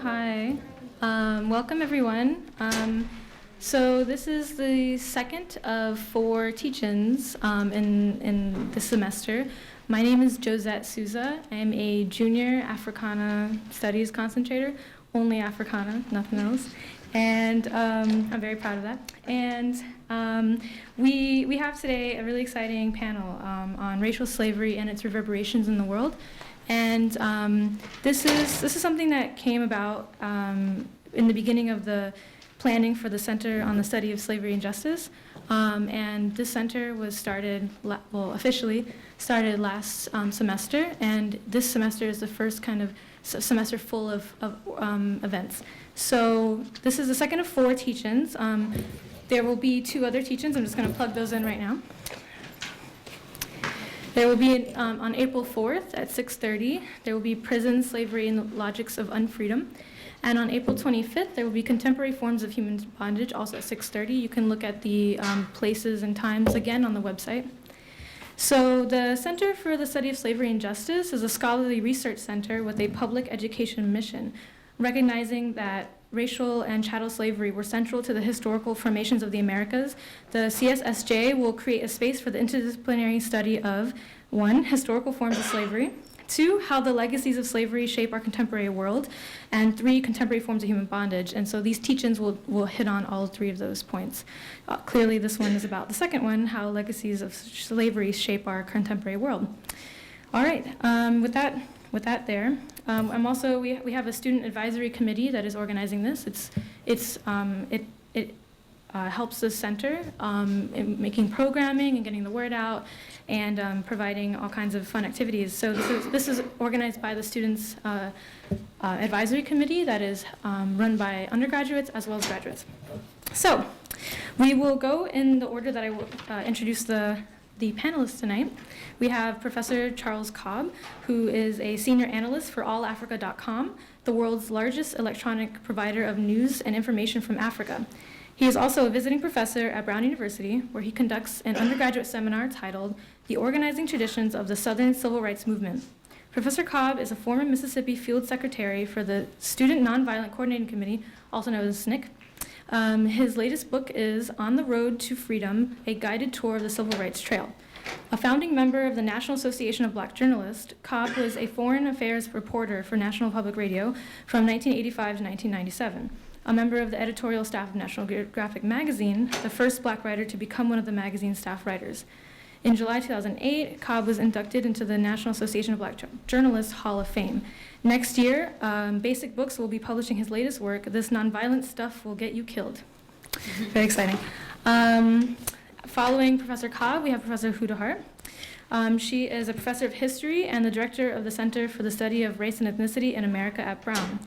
Hi. Welcome, everyone. So this is the second of 4 teach-ins in this semester. My name is Josette Souza. I am a junior Africana studies concentrator, only Africana, nothing else. And I'm very proud of that. And we have today a really exciting panel on racial slavery and its reverberations in the world. And this is something that came about in the beginning of the planning for the Center on the Study of Slavery and Justice. And this center was started, officially started last semester, and this semester is the first kind of semester full of events. So this is the second of 4 teach-ins. There will be 2 other teach-ins. I'm just going to plug those in right now. There will be on April 4th at 6:30, there will be Prison, Slavery, and the Logics of Unfreedom. And on April 25th, there will be Contemporary Forms of Human Bondage, also at 6:30. You can look at the places and times again on the website. So the Center for the Study of Slavery and Justice is a scholarly research center with a public education mission, recognizing that racial and chattel slavery were central to the historical formations of the Americas. The CSSJ will create a space for the interdisciplinary study of 1, historical forms of slavery, 2, how the legacies of slavery shape our contemporary world, and 3, contemporary forms of human bondage. And so these teach-ins will hit on all 3 of those points. Clearly this one is about the second one, how legacies of slavery shape our contemporary world. All right, with that there. I'm also, we have a student advisory committee that is organizing this. It helps the center in making programming and getting the word out and providing all kinds of fun activities. So this is organized by the students advisory committee that is run by undergraduates as well as graduates. So we will go in the order that I will introduce the panelists tonight. We have Professor Charles Cobb, who is a senior analyst for allafrica.com, the world's largest electronic provider of news and information from Africa. He is also a visiting professor at Brown University, where he conducts an undergraduate seminar titled The Organizing Traditions of the Southern Civil Rights Movement. Professor Cobb is a former Mississippi Field Secretary for the Student Nonviolent Coordinating Committee, also known as SNCC. His latest book is On the Road to Freedom, A Guided Tour of the Civil Rights Trail. A founding member of the National Association of Black Journalists, Cobb was a foreign affairs reporter for National Public Radio from 1985 to 1997. A member of the editorial staff of National Geographic magazine, the first Black writer to become one of the magazine's staff writers. In July 2008, Cobb was inducted into the National Association of Black Journalists Hall of Fame. Next year, Basic Books will be publishing his latest work, This Nonviolent Stuff Will Get You Killed. Very exciting. Following Professor Cobb, we have Professor Hu-Dehart. She is a professor of history and the director of the Center for the Study of Race and Ethnicity in America at Brown.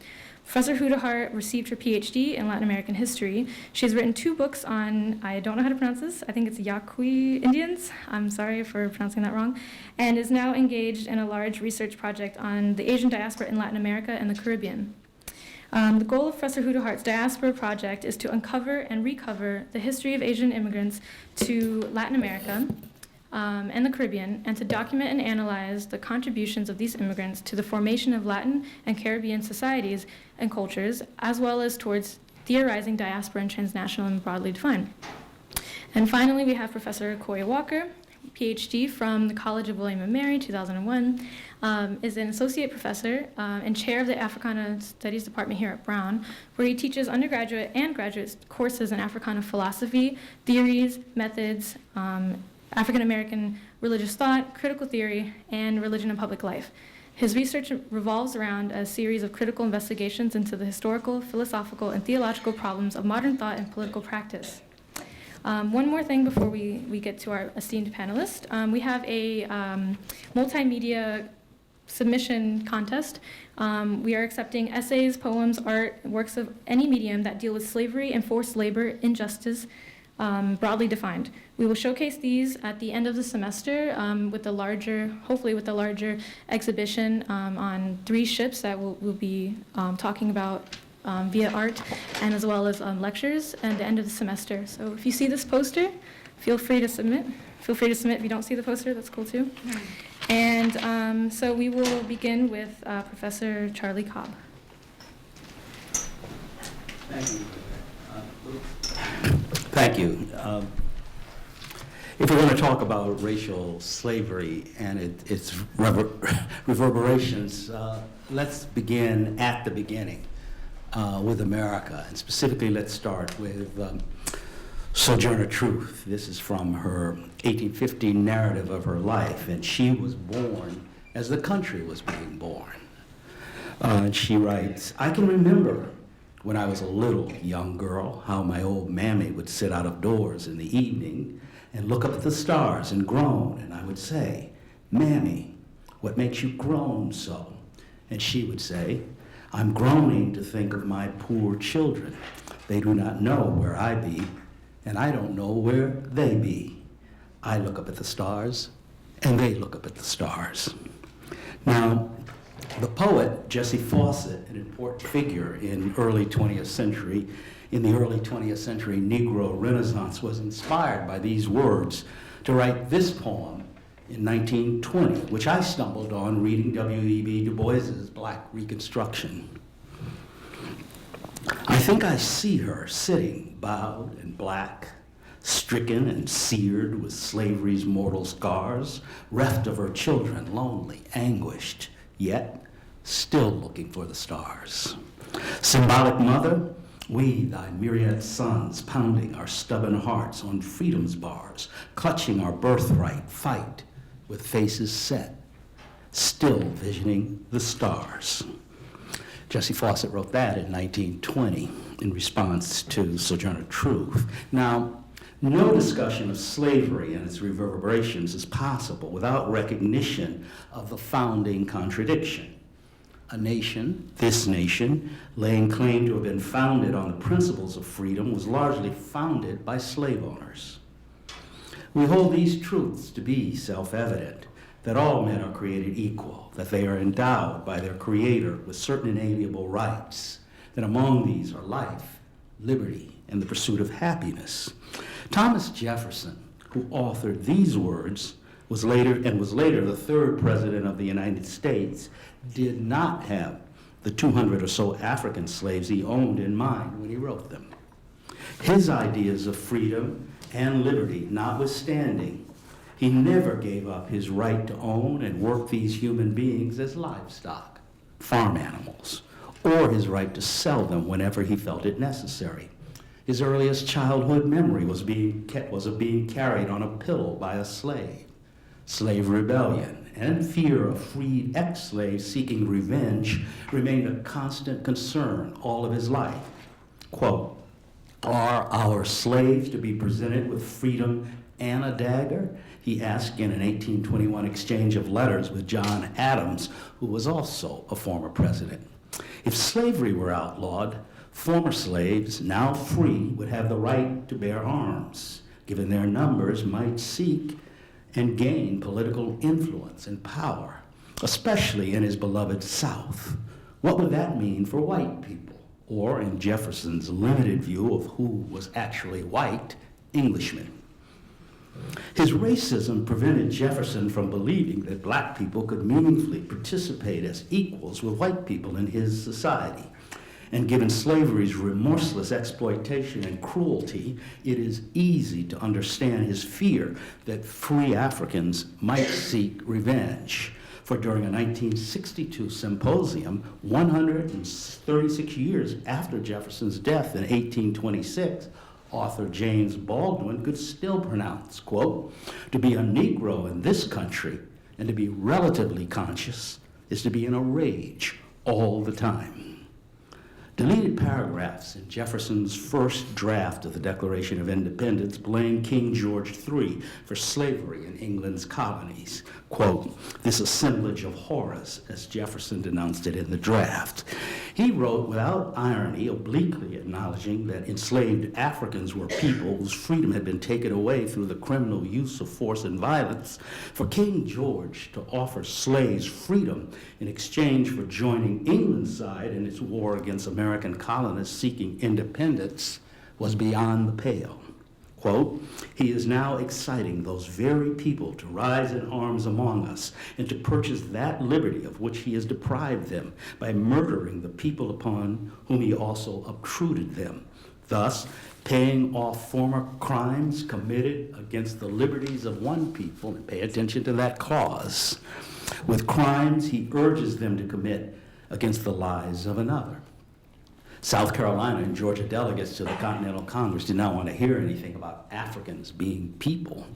Professor Hu-Dehart received her PhD in Latin American history. She has written 2 books on, I don't know how to pronounce this, I think it's Yaqui Indians, I'm sorry for pronouncing that wrong, and is now engaged in a large research project on the Asian diaspora in Latin America and the Caribbean. The goal of Professor Hu-Dehart's diaspora project is to uncover and recover the history of Asian immigrants to Latin America and the Caribbean, and to document and analyze the contributions of these immigrants to the formation of Latin and Caribbean societies and cultures, as well as towards theorizing diaspora and transnational and broadly defined. And finally, we have Professor Coy Walker, PhD from the College of William & Mary, 2001, is an associate professor and chair of the Africana Studies Department here at Brown, where he teaches undergraduate and graduate courses in Africana philosophy, theories, methods, African American religious thought, critical theory, and religion and public life. His research revolves around a series of critical investigations into the historical, philosophical, and theological problems of modern thought and political practice. One more thing before we get to our esteemed panelists. We have a multimedia submission contest. We are accepting essays, poems, art, works of any medium that deal with slavery and forced labor, injustice, broadly defined. We will showcase these at the end of the semester hopefully with a larger exhibition on 3 ships that we'll be talking about via art, and as well as lectures at the end of the semester. So if you see this poster, feel free to submit. Feel free to submit if you don't see the poster, that's cool too. And so we will begin with Professor Charlie Cobb. Thank you. If we're going to talk about racial slavery and its reverberations, let's begin at the beginning with America. And specifically, let's start with Sojourner Truth. This is from her 1850 narrative of her life, and she was born as the country was being born. And she writes, "I can remember when I was a little young girl, how my old mammy would sit out of doors in the evening and look up at the stars and groan, and I would say, 'Mammy, what makes you groan so?' And she would say, 'I'm groaning to think of my poor children. They do not know where I be, and I don't know where they be. I look up at the stars, and they look up at the stars.'" Now, the poet Jessie Fawcett, an important figure in the early 20th century Negro Renaissance, was inspired by these words to write this poem in 1920, which I stumbled on reading W.E.B. Du Bois's Black Reconstruction. "I think I see her sitting bowed and black, stricken and seared with slavery's mortal scars, reft of her children, lonely, anguished, yet still looking for the stars. Symbolic mother, we, thy myriad sons, pounding our stubborn hearts on freedom's bars, clutching our birthright, fight with faces set, still visioning the stars." Jessie Fawcett wrote that in 1920 in response to Sojourner Truth. Now, no discussion of slavery and its reverberations is possible without recognition of the founding contradiction. A nation, this nation, laying claim to have been founded on the principles of freedom, was largely founded by slave owners. We hold these truths to be self-evident, that all men are created equal, that they are endowed by their Creator with certain inalienable rights, that among these are life, liberty, and the pursuit of happiness. Thomas Jefferson, who authored these words, was later the third president of the United States, did not have the 200 or so African slaves he owned in mind when he wrote them. His ideas of freedom and liberty notwithstanding, he never gave up his right to own and work these human beings as livestock, farm animals, or his right to sell them whenever he felt it necessary. His earliest childhood memory was of being carried on a pillow by a slave. Slave rebellion and fear of freed ex-slaves seeking revenge remained a constant concern all of his life. Quote, "Are our slaves to be presented with freedom and a dagger?" he asked in an 1821 exchange of letters with John Adams, who was also a former president. If slavery were outlawed, former slaves, now free, would have the right to bear arms, given their numbers might seek and gain political influence and power, especially in his beloved South. What would that mean for white people, or in Jefferson's limited view of who was actually white, Englishmen? His racism prevented Jefferson from believing that black people could meaningfully participate as equals with white people in his society. And given slavery's remorseless exploitation and cruelty, it is easy to understand his fear that free Africans might seek revenge. For during a 1962 symposium, 136 years after Jefferson's death in 1826, author James Baldwin could still pronounce, quote, "To be a Negro in this country and to be relatively conscious is to be in a rage all the time." Deleted paragraphs in Jefferson's first draft of the Declaration of Independence blame King George III for slavery in England's colonies. Quote, "This assemblage of horrors," as Jefferson denounced it in the draft. He wrote without irony, obliquely acknowledging that enslaved Africans were people whose freedom had been taken away through the criminal use of force and violence. For King George to offer slaves freedom in exchange for joining England's side in its war against American colonists seeking independence was beyond the pale. quote, he is now exciting those very people to rise in arms among us and to purchase that liberty of which he has deprived them by murdering the people upon whom he also obtruded them, thus paying off former crimes committed against the liberties of one people, and pay attention to that clause, with crimes he urges them to commit against the lives of another. South Carolina and Georgia delegates to the Continental Congress did not want to hear anything about Africans being people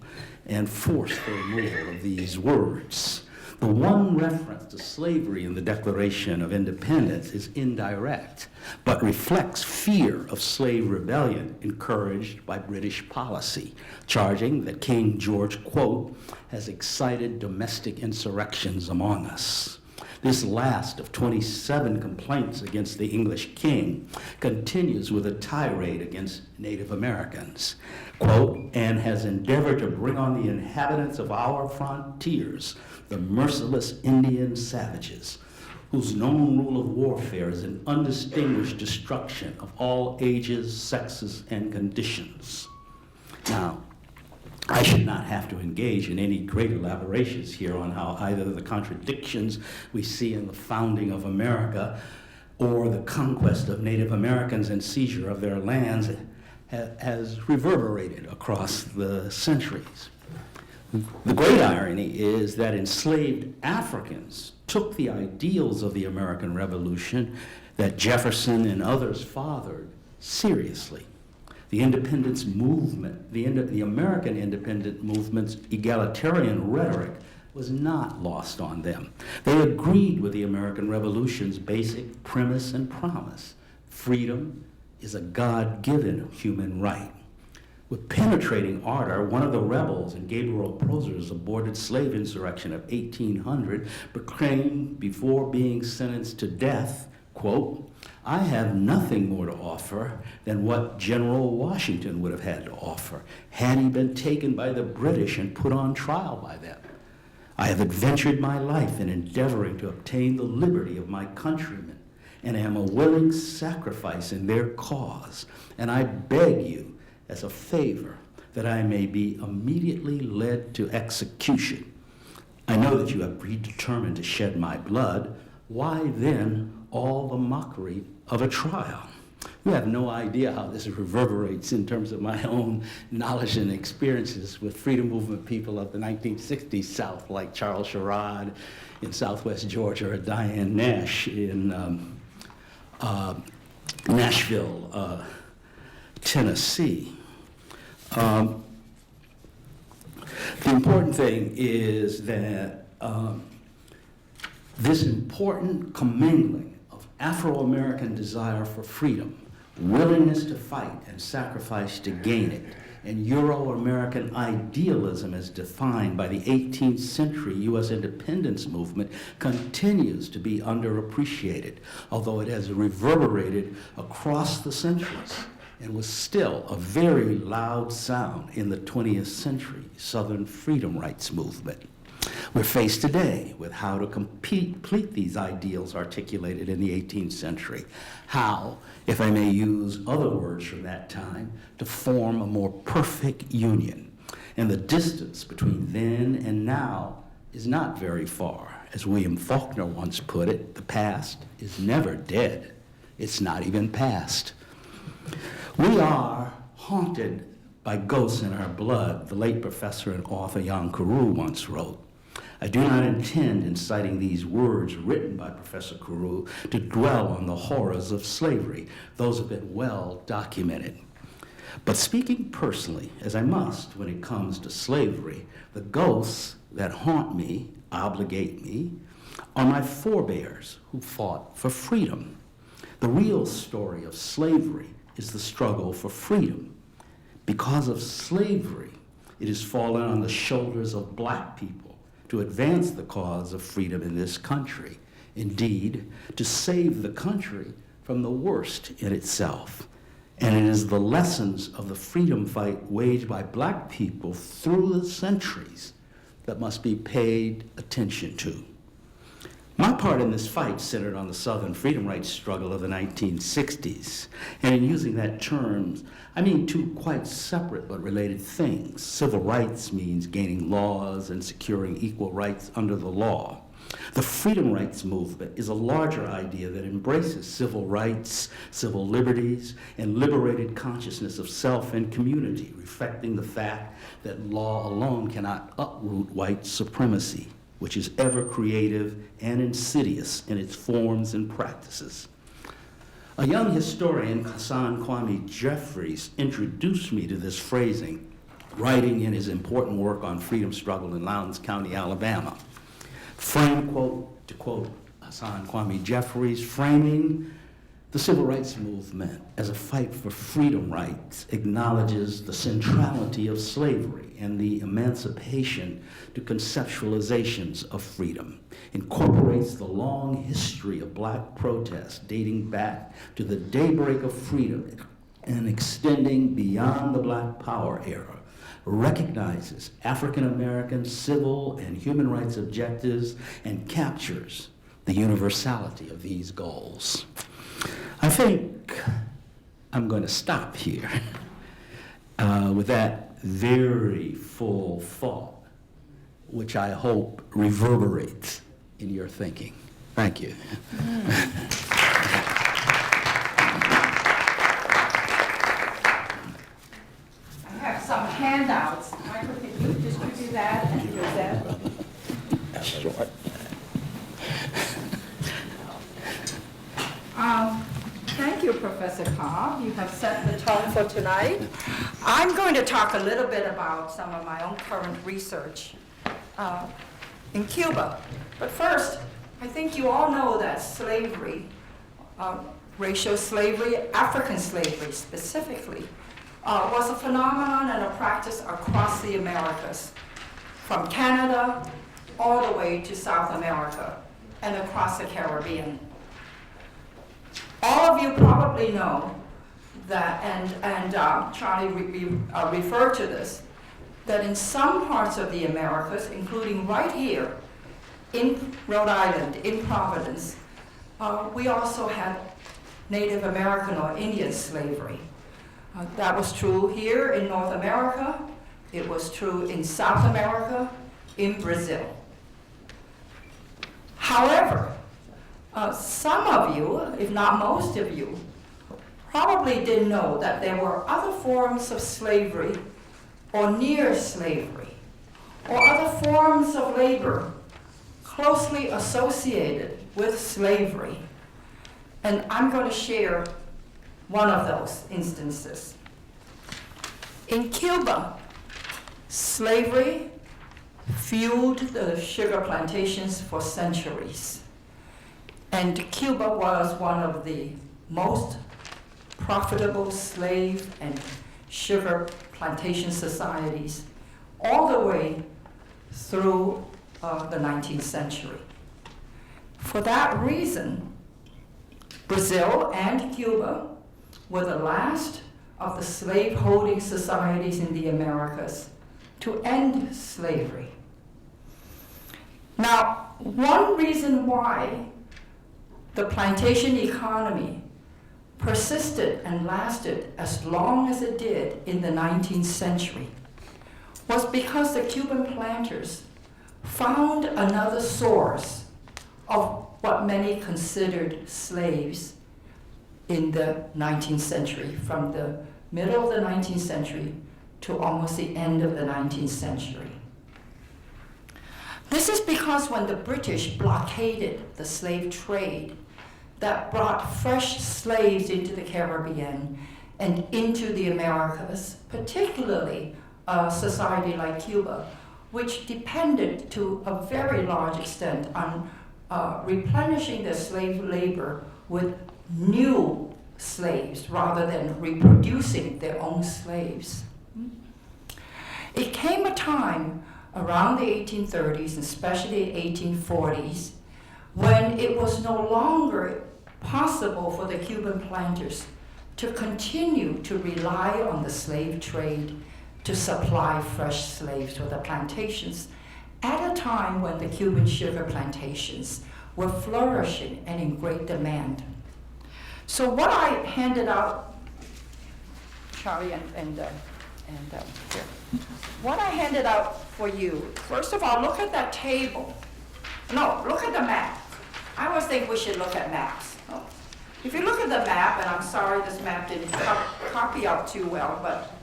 and forced the removal of these words. The one reference to slavery in the Declaration of Independence is indirect, but reflects fear of slave rebellion encouraged by British policy, charging that King George, quote, has excited domestic insurrections among us. This last of 27 complaints against the English king continues with a tirade against Native Americans, quote, and has endeavored to bring on the inhabitants of our frontiers the merciless Indian savages, whose known rule of warfare is an undistinguished destruction of all ages, sexes, and conditions. Now, I should not have to engage in any great elaborations here on how either the contradictions we see in the founding of America or the conquest of Native Americans and seizure of their lands has reverberated across the centuries. The great irony is that enslaved Africans took the ideals of the American Revolution that Jefferson and others fathered seriously. The independence movement, the American independent movement's egalitarian rhetoric was not lost on them. They agreed with the American Revolution's basic premise and promise. Freedom is a God-given human right. With penetrating ardor, one of the rebels in Gabriel Prosser's aborted slave insurrection of 1800 proclaimed before being sentenced to death, quote, I have nothing more to offer than what General Washington would have had to offer had he been taken by the British and put on trial by them. I have adventured my life in endeavoring to obtain the liberty of my countrymen and am a willing sacrifice in their cause. And I beg you, as a favor, that I may be immediately led to execution. I know that you have predetermined to shed my blood. Why then all the mockery of a trial? You have no idea how this reverberates in terms of my own knowledge and experiences with freedom movement people of the 1960s South, like Charles Sherrod in Southwest Georgia or Diane Nash in Nashville, Tennessee. The important thing is that this important commingling of Afro-American desire for freedom, willingness to fight and sacrifice to gain it, and Euro-American idealism as defined by the 18th century U.S. independence movement continues to be underappreciated, although it has reverberated across the centuries and was still a very loud sound in the 20th century Southern freedom rights movement. We're faced today with how to complete these ideals articulated in the 18th century. How, if I may use other words from that time, to form a more perfect union. And the distance between then and now is not very far. As William Faulkner once put it, the past is never dead. It's not even past. We are haunted by ghosts in our blood, the late professor and author Jan Carew once wrote. I do not intend in citing these words written by Professor Carew to dwell on the horrors of slavery. Those have been well documented. But speaking personally, as I must when it comes to slavery, the ghosts that haunt me, obligate me, are my forebears who fought for freedom. The real story of slavery is the struggle for freedom. Because of slavery, it has fallen on the shoulders of black people to advance the cause of freedom in this country. Indeed, to save the country from the worst in itself. And it is the lessons of the freedom fight waged by black people through the centuries that must be paid attention to. My part in this fight centered on the Southern freedom rights struggle of the 1960s. And in using that term, I mean two quite separate but related things. Civil rights means gaining laws and securing equal rights under the law. The freedom rights movement is a larger idea that embraces civil rights, civil liberties, and liberated consciousness of self and community, reflecting the fact that law alone cannot uproot white supremacy, which is ever creative and insidious in its forms and practices. A young historian, Hassan Kwame Jeffries, introduced me to this phrasing, writing in his important work on freedom struggle in Lowndes County, Alabama. To quote Hassan Kwame Jeffries, framing the civil rights movement as a fight for freedom rights acknowledges the centrality of slavery and the emancipation to conceptualizations of freedom, incorporates the long history of black protest dating back to the daybreak of freedom and extending beyond the Black Power era, recognizes African American civil and human rights objectives, and captures the universality of these goals. I think I'm going to stop here with that very full thought, which I hope reverberates in your thinking. Thank you. Some handouts. Michael, can you distribute that and Josette? Sure. Thank you, Professor Cobb. You have set the tone for tonight. I'm going to talk a little bit about some of my own current research in Cuba. But first, I think you all know that slavery, racial slavery, African slavery specifically, was a phenomenon and a practice across the Americas, from Canada all the way to South America and across the Caribbean. All of you probably know that, and Charlie referred to this, that in some parts of the Americas, including right here in Rhode Island, in Providence, we also had Native American or Indian slavery. That was true here in North America. It was true in South America, in Brazil. However, some of you, if not most of you, probably didn't know that there were other forms of slavery or near slavery or other forms of labor closely associated with slavery. And I'm going to share one of those instances. In Cuba, slavery fueled the sugar plantations for centuries. And Cuba was one of the most profitable slave and sugar plantation societies all the way through the 19th century. For that reason, Brazil and Cuba were the last of the slave-holding societies in the Americas to end slavery. Now, one reason why the plantation economy persisted and lasted as long as it did in the 19th century was because the Cuban planters found another source of what many considered slaves in the 19th century, from the middle of the 19th century to almost the end of the 19th century. This is because when the British blockaded the slave trade that brought fresh slaves into the Caribbean and into the Americas, particularly a society like Cuba, which depended to a very large extent on replenishing their slave labor with new slaves rather than reproducing their own slaves. It came a time around the 1830s, especially the 1840s, when it was no longer possible for the Cuban planters to continue to rely on the slave trade to supply fresh slaves for the plantations at a time when the Cuban sugar plantations were flourishing and in great demand. So what I handed out, Charlie and here. What I handed out for you, first of all, look at that table. No, look at the map. I always think we should look at maps. Oh. If you look at the map, and I'm sorry this map didn't copy out too well, but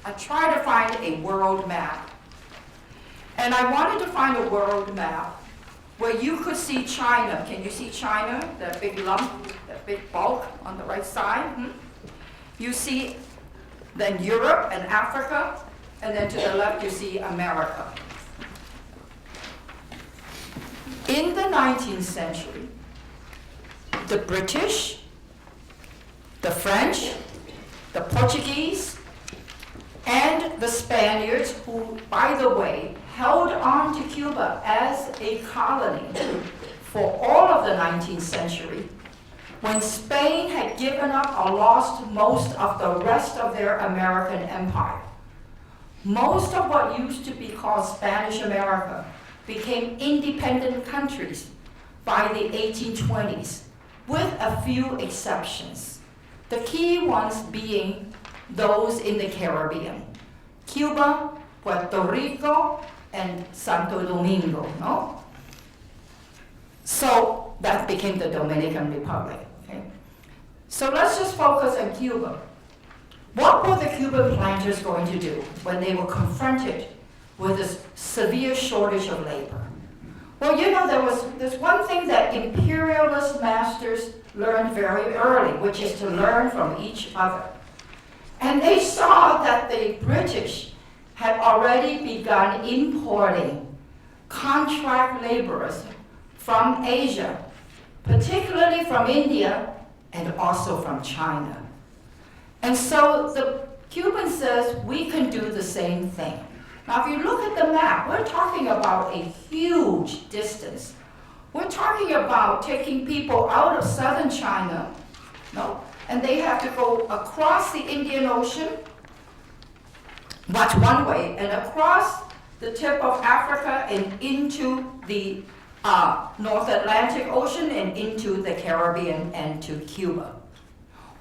I tried to find a world map. And I wanted to find a world map where you could see China. Can you see China? That big lump, that big bulk on the right side? You see then Europe and Africa, and then to the left you see America. In the 19th century, the British, the French, the Portuguese, and the Spaniards, who, by the way, held on to Cuba as a colony for all of the 19th century, when Spain had given up or lost most of the rest of their American empire. Most of what used to be called Spanish America became independent countries by the 1820s, with a few exceptions. The key ones being those in the Caribbean: Cuba, Puerto Rico, and Santo Domingo, no? So that became the Dominican Republic, okay? So let's just focus on Cuba. What were the Cuban planters going to do when they were confronted with this severe shortage of labor? Well, you know, there's one thing that imperialist masters learned very early, which is to learn from each other. And they saw that the British had already begun importing contract laborers from Asia, particularly from India and also from China. And so the Cuban says, we can do the same thing. Now, if you look at the map, we're talking about a huge distance. We're talking about taking people out of southern China, no, and they have to go across the Indian Ocean, that's one way, and across the tip of Africa and into the North Atlantic Ocean and into the Caribbean and to Cuba.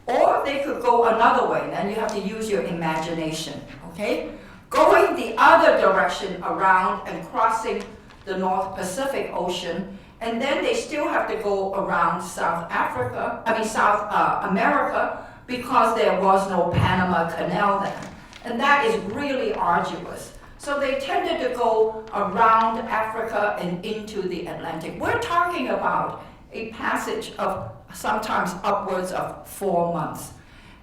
Or they could go another way, and you have to use your imagination, okay? Going the other direction around and crossing the North Pacific Ocean, and then they still have to go around South America, because there was no Panama Canal then. And that is really arduous. So they tended to go around Africa and into the Atlantic. We're talking about a passage of sometimes upwards of 4 months.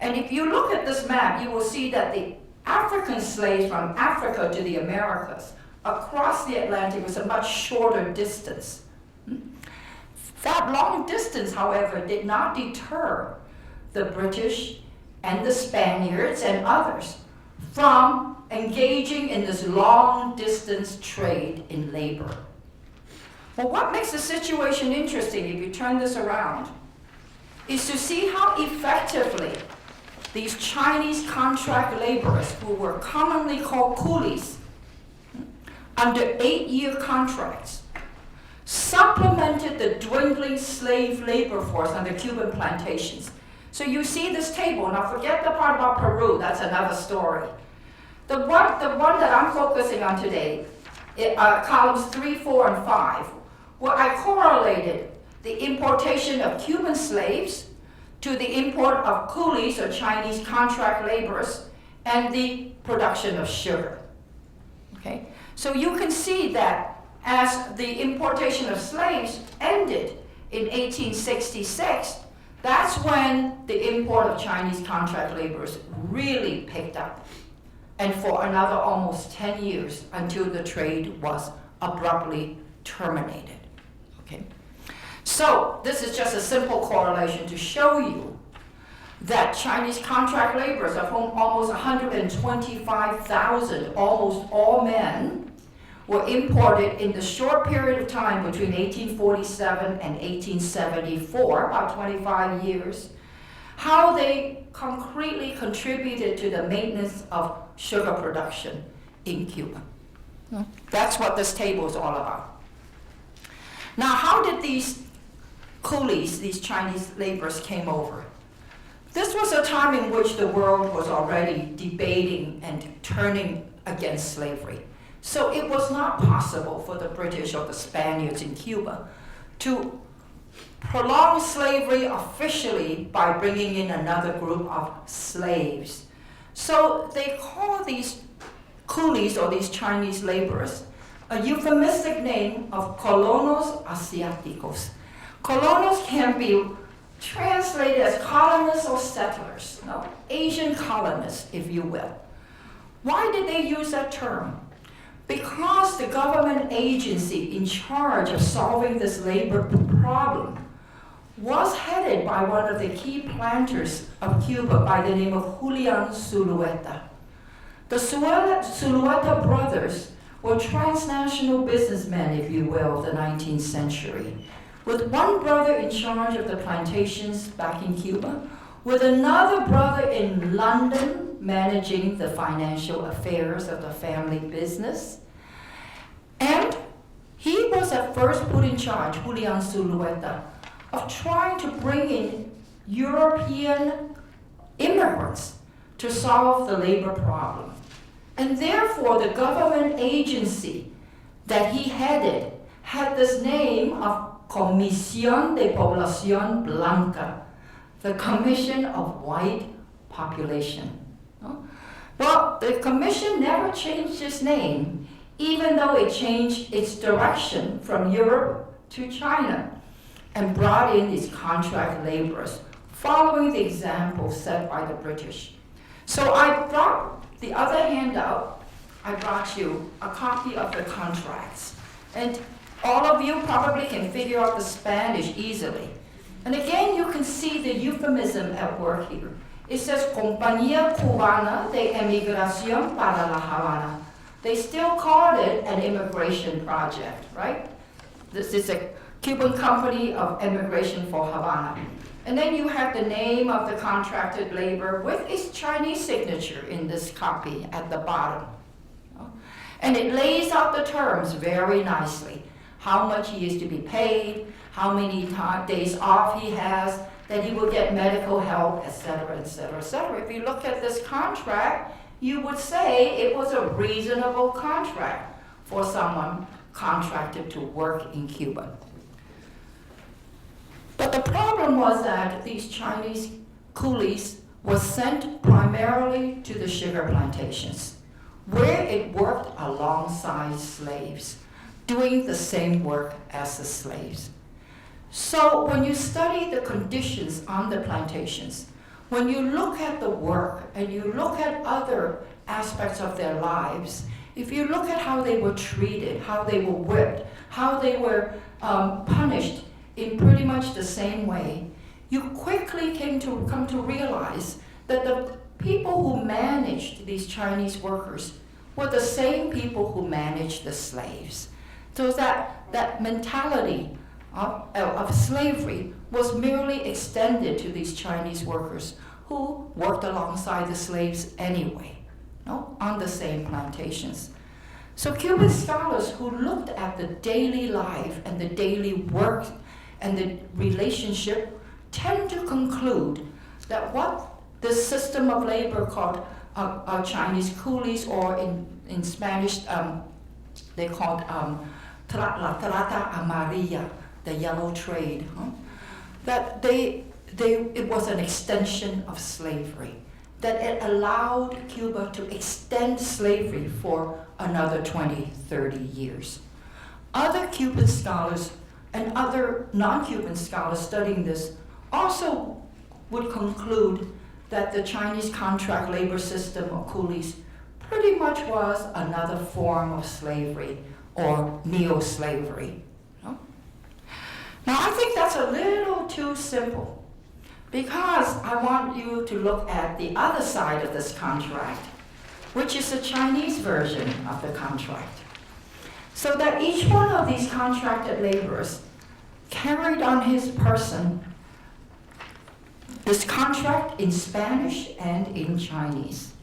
And if you look at this map, you will see that the African slaves from Africa to the Americas across the Atlantic was a much shorter distance. That long distance, however, did not deter the British and the Spaniards and others from engaging in this long-distance trade in labor. Well, what makes the situation interesting, if you turn this around, is to see how effectively these Chinese contract laborers, who were commonly called coolies, under 8-year contracts, supplemented the dwindling slave labor force on the Cuban plantations. So you see this table. Now forget the part about Peru, that's another story. The one that I'm focusing on today, columns 3, 4, and 5, where I correlated the importation of Cuban slaves to the import of coolies or Chinese contract laborers and the production of sugar. Okay? So you can see that as the importation of slaves ended in 1866, that's when the import of Chinese contract laborers really picked up. And for another almost 10 years until the trade was abruptly terminated. Okay? So this is just a simple correlation to show you that Chinese contract laborers, of whom almost 125,000, almost all men, were imported in the short period of time between 1847 and 1874, about 25 years, how they concretely contributed to the maintenance of sugar production in Cuba. That's what this table is all about. Now, how did these coolies, these Chinese laborers, came over. This was a time in which the world was already debating and turning against slavery. So it was not possible for the British or the Spaniards in Cuba to prolong slavery officially by bringing in another group of slaves. So they call these coolies or these Chinese laborers a euphemistic name of colonos asiáticos. Colonos can be translated as colonists or settlers, Asian colonists, if you will. Why did they use that term? Because the government agency in charge of solving this labor problem was headed by one of the key planters of Cuba by the name of Julian Zulueta. The Zulueta brothers were transnational businessmen, if you will, of the 19th century, with one brother in charge of the plantations back in Cuba, with another brother in London managing the financial affairs of the family business. And he was at first put in charge, Julian Zulueta, of trying to bring in European immigrants to solve the labor problem. And therefore, the government agency that he headed had this name of Comisión de Población Blanca, the Commission of White Population. Well, the commission never changed its name, even though it changed its direction from Europe to China and brought in these contract laborers, following the example set by the British. So I brought the other handout. I brought you a copy of the contracts. And all of you probably can figure out the Spanish easily. And again, you can see the euphemism at work here. It says Compañía Cubana de Emigración para La Habana. They still call it an immigration project, right? This is a Cuban company of immigration for Havana. And then you have the name of the contracted labor with its Chinese signature in this copy at the bottom. And it lays out the terms very nicely. How much he is to be paid, how many days off he has, that he will get medical help, etc., etc., etc. If you look at this contract, you would say it was a reasonable contract for someone contracted to work in Cuba. But the problem was that these Chinese coolies were sent primarily to the sugar plantations, where it worked alongside slaves, doing the same work as the slaves. So when you study the conditions on the plantations, when you look at the work and you look at other aspects of their lives, if you look at how they were treated, how they were whipped, how they were punished in pretty much the same way, you quickly come to realize that the people who managed these Chinese workers were the same people who managed the slaves. So that mentality of slavery was merely extended to these Chinese workers who worked alongside the slaves anyway, on the same plantations. So Cuban scholars who looked at the daily life and the daily work and the relationship tend to conclude that what this system of labor called Chinese coolies, or in Spanish they called la trata amarilla, the yellow trade, that it was an extension of slavery, that it allowed Cuba to extend slavery for another 20, 30 years. Other Cuban scholars and other non-Cuban scholars studying this also would conclude that the Chinese contract labor system of coolies pretty much was another form of slavery or neo-slavery. Now I think that's a little too simple, because I want you to look at the other side of this contract, which is the Chinese version of the contract. So that each one of these contracted laborers carried on his person this contract in Spanish and in Chinese.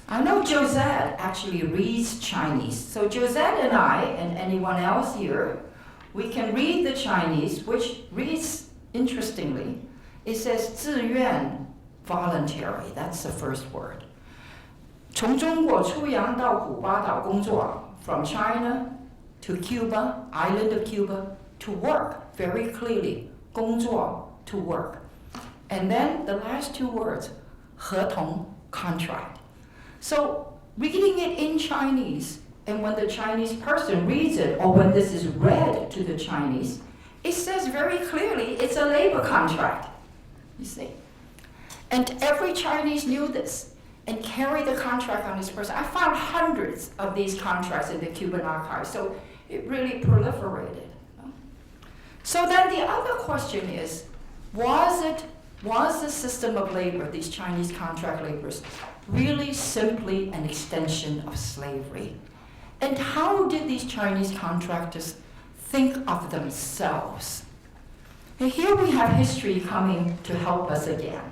I know Josette actually reads Chinese, so Josette and I, and anyone else here, we can read the Chinese, which reads interestingly, it says 自愿 voluntary. That's the first word. 从中国出洋到古巴岛工作 from China to Cuba, island of Cuba, to work, very clearly, 工作 to work. And then the last two words, 合同 contract. So reading it in Chinese, and when the Chinese person reads it, or when this is read to the Chinese, it says very clearly it's a labor contract, you see. And every Chinese knew this and carried the contract on this person. I found hundreds of these contracts in the Cuban archives, so it really proliferated. So then the other question is, was the system of labor, these Chinese contract laborers, really simply an extension of slavery? And how did these Chinese contractors think of themselves? And here we have history coming to help us again.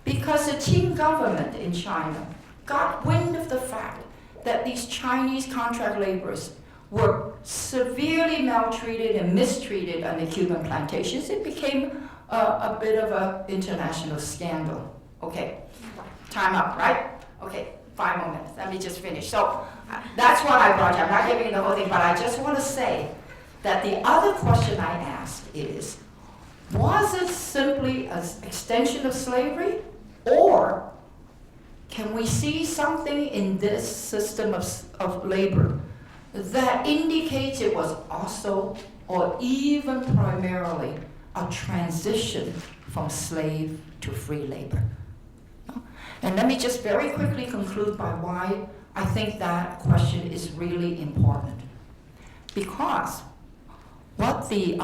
Because the Qing government in China got wind of the fact that these Chinese contract laborers were severely maltreated and mistreated on the Cuban plantations. It became a bit of an international scandal. Okay, time up, right? Okay, 5 more minutes. Let me just finish. So that's what I brought you. I'm not giving you the whole thing, but I just want to say that the other question I ask is, was it simply an extension of slavery? Or can we see something in this system of labor that indicates it was also, or even primarily, a transition from slave to free labor? And let me just very quickly conclude by why I think that question is really important. Because what the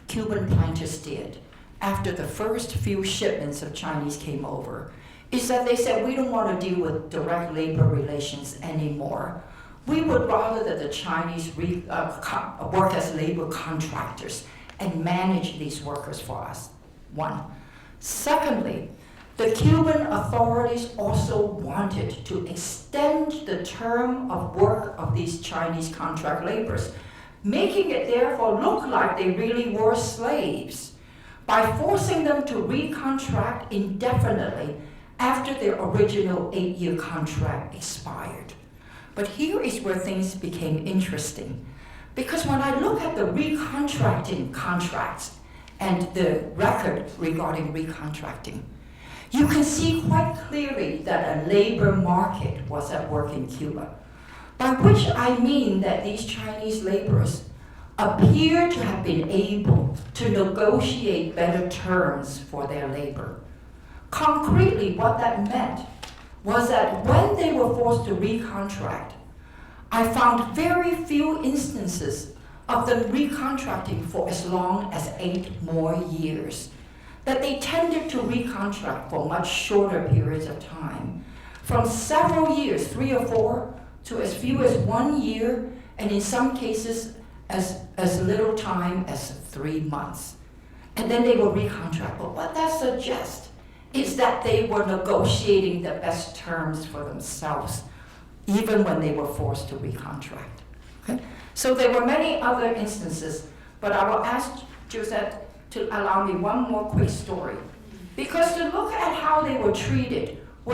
Cuban planters did after the first few shipments of Chinese came over is that they said, we don't want to deal with direct labor relations anymore. We would rather that the Chinese work as labor contractors and manage these workers for us, one. Secondly, the Cuban authorities also wanted to extend the term of work of these Chinese contract laborers, making it therefore look like they really were slaves, by forcing them to recontract indefinitely after their original 8-year contract expired. But here is where things became interesting, because when I look at the recontracting contracts and the record regarding recontracting, you can see quite clearly that a labor market was at work in Cuba, by which I mean that these Chinese laborers appear to have been able to negotiate better terms for their labor. Concretely, what that meant was that when they were forced to recontract, I found very few instances of them recontracting for as long as 8 more years. That they tended to recontract for much shorter periods of time, from several years, 3 or 4, to as few as 1 year, and in some cases, as little time as 3 months. And then they will recontract. But what that suggests is that they were negotiating the best terms for themselves, even when they were forced to recontract. Okay? So there were many other instances, but I will ask Josette to allow me one more quick story. Because to look at how they were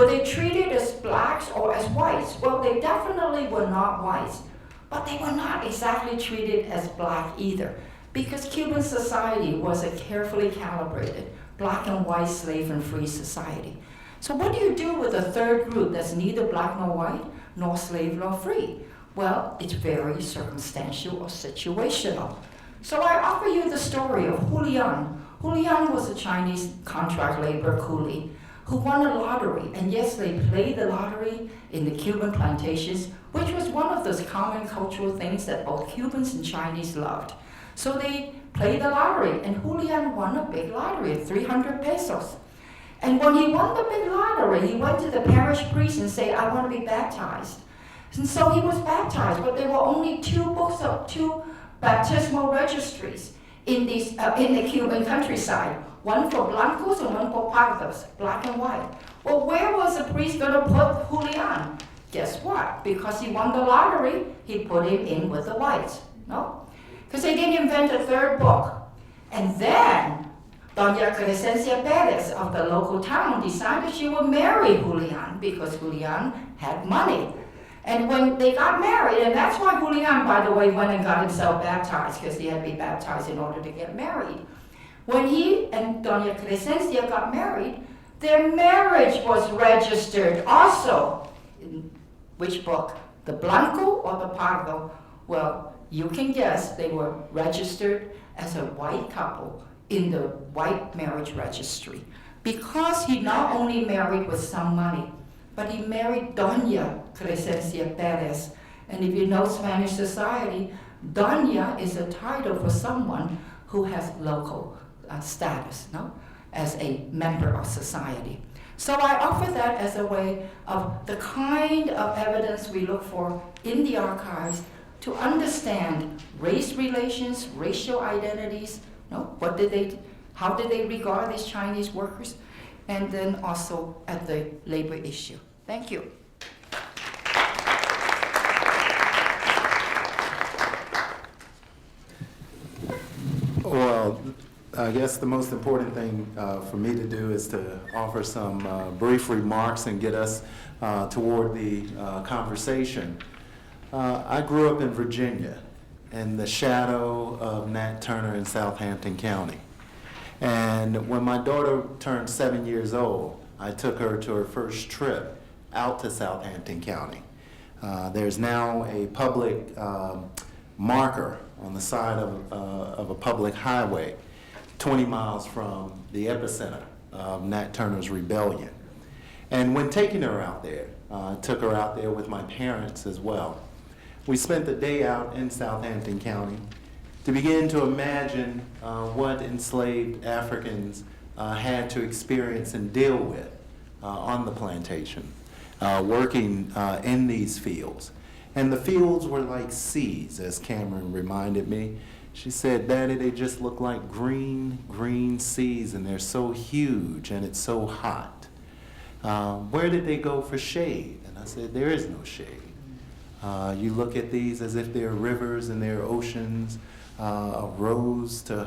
they treated as blacks or as whites? Well, they definitely were not whites. But they were not exactly treated as black either, because Cuban society was a carefully calibrated black and white slave and free society. So what do you do with a third group that's neither black nor white, nor slave nor free? Well, it's very circumstantial or situational. So I offer you the story of Julian. Julian was a Chinese contract labor coolie who won a lottery. And yes, they played the lottery in the Cuban plantations, which was one of those common cultural things that both Cubans and Chinese loved. So they played the lottery, and Julian won a big lottery of 300 pesos. And when he won the big lottery, he went to the parish priest and said, I want to be baptized. And so he was baptized, but there were only 2 baptismal registries in the Cuban countryside. One for blancos and one for pardos, black and white. Well, where was the priest going to put Julian? Guess what? Because he won the lottery, he put him in with the whites. No? Because they didn't invent a third book. And then Doña Crescencia Perez of the local town decided she would marry Julian because Julian had money. And when they got married, and that's why Julian, by the way, went and got himself baptized, because he had to be baptized in order to get married. When he and Doña Crescencia got married, their marriage was registered also. In which book? The Blanco or the Pardo? Well, you can guess they were registered as a white couple in the white marriage registry. Because he not only married with some money, but he married Doña Crescencia Perez. And if you know Spanish society, Doña is a title for someone who has local status, no? As a member of society. So I offer that as a way of the kind of evidence we look for in the archives to understand race relations, racial identities, no? How did they regard these Chinese workers? And then also at the labor issue. Thank you. Well, I guess the most important thing for me to do is to offer some brief remarks and get us toward the conversation. I grew up in Virginia in the shadow of Nat Turner in Southampton County. And when my daughter turned 7 years old, I took her to her first trip out to Southampton County. There's now a public marker on the side of a public highway 20 miles from the epicenter of Nat Turner's Rebellion. And when taking her out there, I took her out there with my parents as well. We spent the day out in Southampton County to begin to imagine what enslaved Africans had to experience and deal with on the plantation, working in these fields. And the fields were like seas, as Cameron reminded me. She said, "Daddy, they just look like green, green seas, and they're so huge, and it's so hot. Where did they go for shade?" And I said, "There is no shade. You look at these as if they're rivers and they're oceans, roads to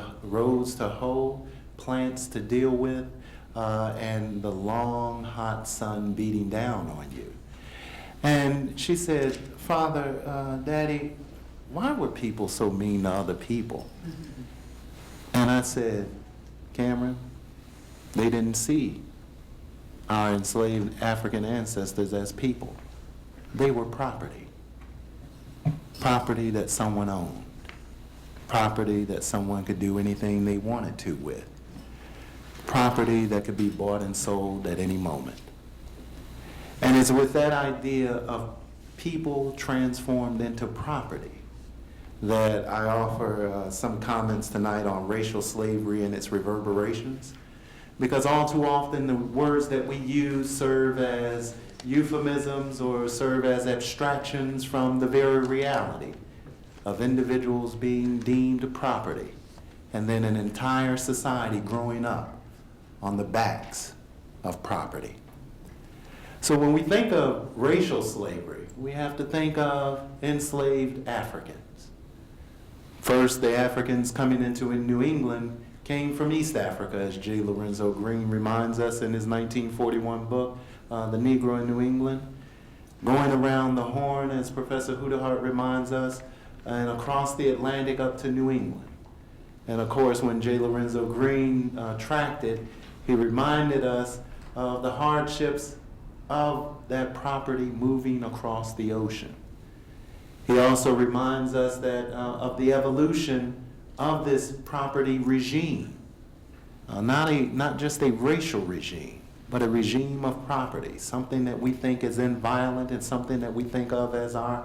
hoe, plants to deal with, and the long, hot sun beating down on you." And she said, "Father, Daddy, why were people so mean to other people?" And I said, "Cameron, they didn't see our enslaved African ancestors as people. They were property. Property that someone owned. Property that someone could do anything they wanted to with. Property that could be bought and sold at any moment." And it's with that idea of people transformed into property that I offer some comments tonight on racial slavery and its reverberations. Because all too often the words that we use serve as euphemisms or serve as abstractions from the very reality of individuals being deemed property, and then an entire society growing up on the backs of property. So when we think of racial slavery, we have to think of enslaved Africans. First, the Africans coming into New England came from East Africa, as J. Lorenzo Green reminds us in his 1941 book, The Negro in New England. Going around the Horn, as Professor Hu-Dehart reminds us, and across the Atlantic up to New England. And of course, when J. Lorenzo Green tracked it, he reminded us of the hardships of that property moving across the ocean. He also reminds us that of the evolution of this property regime, not just a racial regime, but a regime of property, something that we think is inviolate and something that we think of as our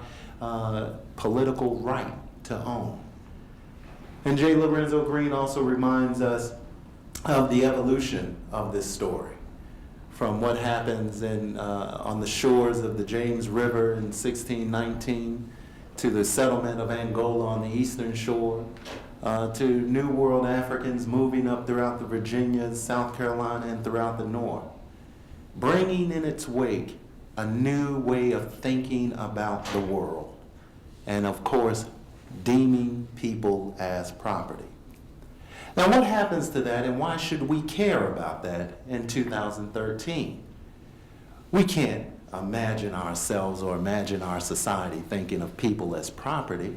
political right to own. And J. Lorenzo Green also reminds us of the evolution of this story, from what happens on the shores of the James River in 1619 to the settlement of Angola on the eastern shore, to New World Africans moving up throughout the Virginias, South Carolina, and throughout the North, bringing in its wake a new way of thinking about the world, and of course, deeming people as property. Now, what happens to that, and why should we care about that in 2013? We can't imagine ourselves or imagine our society thinking of people as property,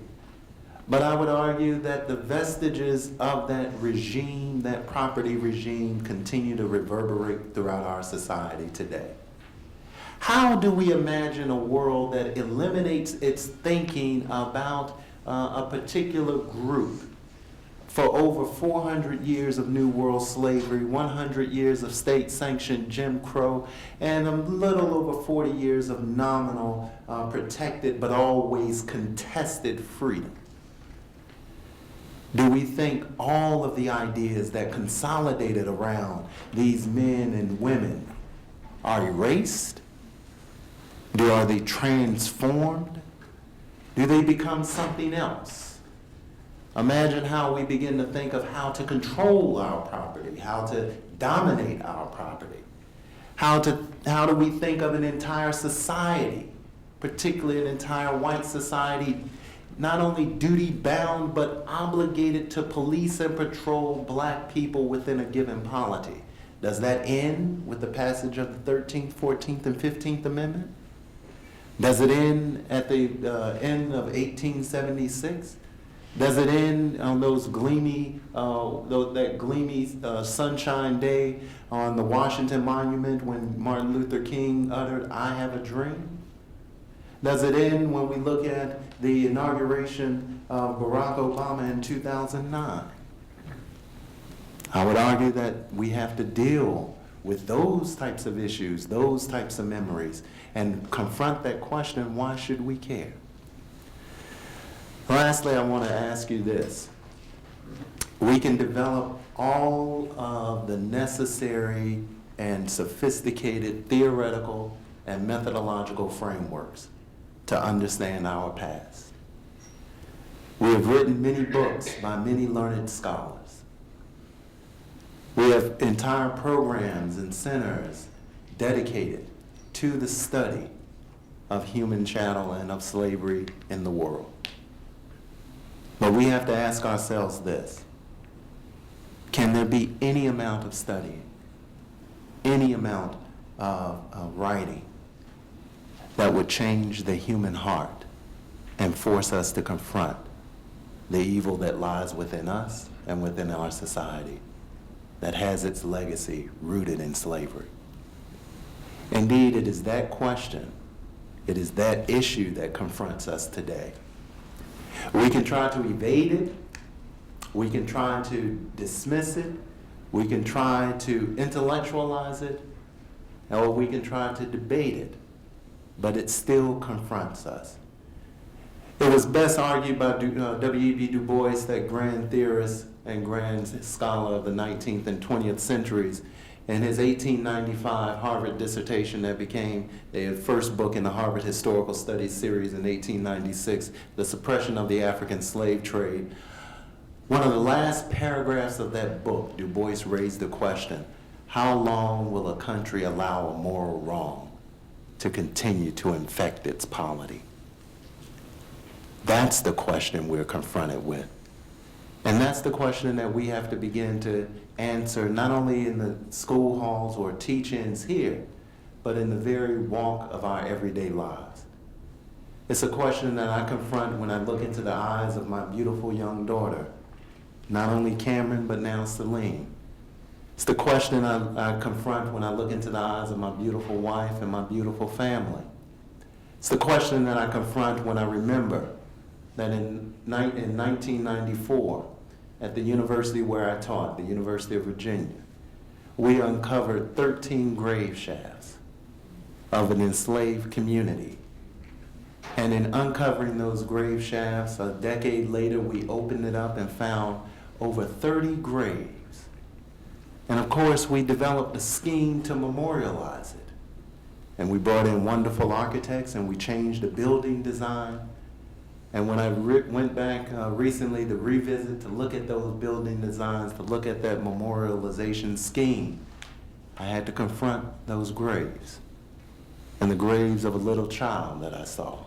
but I would argue that the vestiges of that regime, that property regime, continue to reverberate throughout our society today. How do we imagine a world that eliminates its thinking about a particular group for over 400 years of New World slavery, 100 years of state-sanctioned Jim Crow, and a little over 40 years of nominal, protected but always contested freedom? Do we think all of the ideas that consolidated around these men and women are erased? Are they transformed? Do they become something else? Imagine how we begin to think of how to control our property, how to dominate our property. How do we think of an entire society, particularly an entire white society, not only duty-bound, but obligated to police and patrol black people within a given polity? Does that end with the passage of the 13th, 14th, and 15th Amendment? Does it end at the end of 1876? Does it end on those gleamy, sunshine day on the Washington Monument when Martin Luther King uttered, "I have a dream"? Does it end when we look at the inauguration of Barack Obama in 2009? I would argue that we have to deal with those types of issues, those types of memories, and confront that question, why should we care? Lastly, I want to ask you this. We can develop all of the necessary and sophisticated theoretical and methodological frameworks to understand our past. We have written many books by many learned scholars. We have entire programs and centers dedicated to the study of human chattel and of slavery in the world. But we have to ask ourselves this: can there be any amount of studying, any amount of writing that would change the human heart and force us to confront the evil that lies within us and within our society that has its legacy rooted in slavery? Indeed, it is that question, it is that issue that confronts us today. We can try to evade it, we can try to dismiss it, we can try to intellectualize it, or we can try to debate it, but it still confronts us. It was best argued by W.E.B. Du Bois, that grand theorist and grand scholar of the 19th and 20th centuries, in his 1895 Harvard dissertation that became the first book in the Harvard Historical Studies series in 1896, The Suppression of the African Slave Trade. One of the last paragraphs of that book, Du Bois raised the question, how long will a country allow a moral wrong to continue to infect its polity? That's the question we're confronted with. And that's the question that we have to begin to answer, not only in the school halls or teach-ins here, but in the very walk of our everyday lives. It's a question that I confront when I look into the eyes of my beautiful young daughter, not only Cameron, but now Celine. It's the question I confront when I look into the eyes of my beautiful wife and my beautiful family. It's the question that I confront when I remember that in 1994, at the university where I taught, the University of Virginia, we uncovered 13 grave shafts of an enslaved community. And in uncovering those grave shafts, a decade later, we opened it up and found over 30 graves. And of course, we developed a scheme to memorialize it. And we brought in wonderful architects and we changed the building design. And when I went back recently to revisit, to look at those building designs, to look at that memorialization scheme, I had to confront those graves and the graves of a little child that I saw.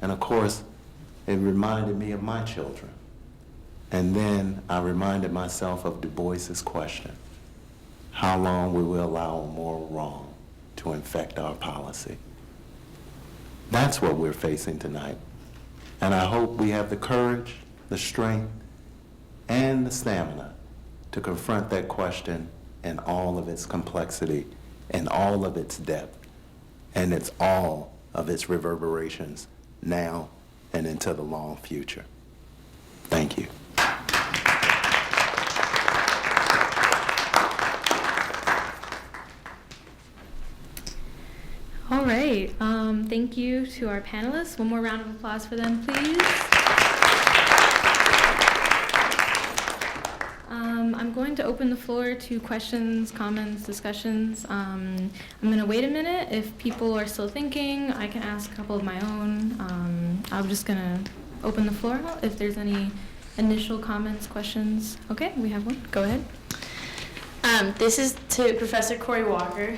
And of course, it reminded me of my children And then I reminded myself of Du Bois's question: how long will we allow a moral wrong to infect our policy? That's what we're facing tonight. And I hope we have the courage, the strength, and the stamina to confront that question in all of its complexity, in all of its depth, and it's all of its reverberations now and into the long future. Thank you. All right. Thank you to our panelists. One more round of applause for them, please. I'm going to open the floor to questions, comments, discussions. I'm going to wait a minute. If people are still thinking, I can ask a couple of my own. I'm just going to open the floor if there's any initial comments, questions. Okay, we have one. Go ahead. This is to Professor Corey Walker.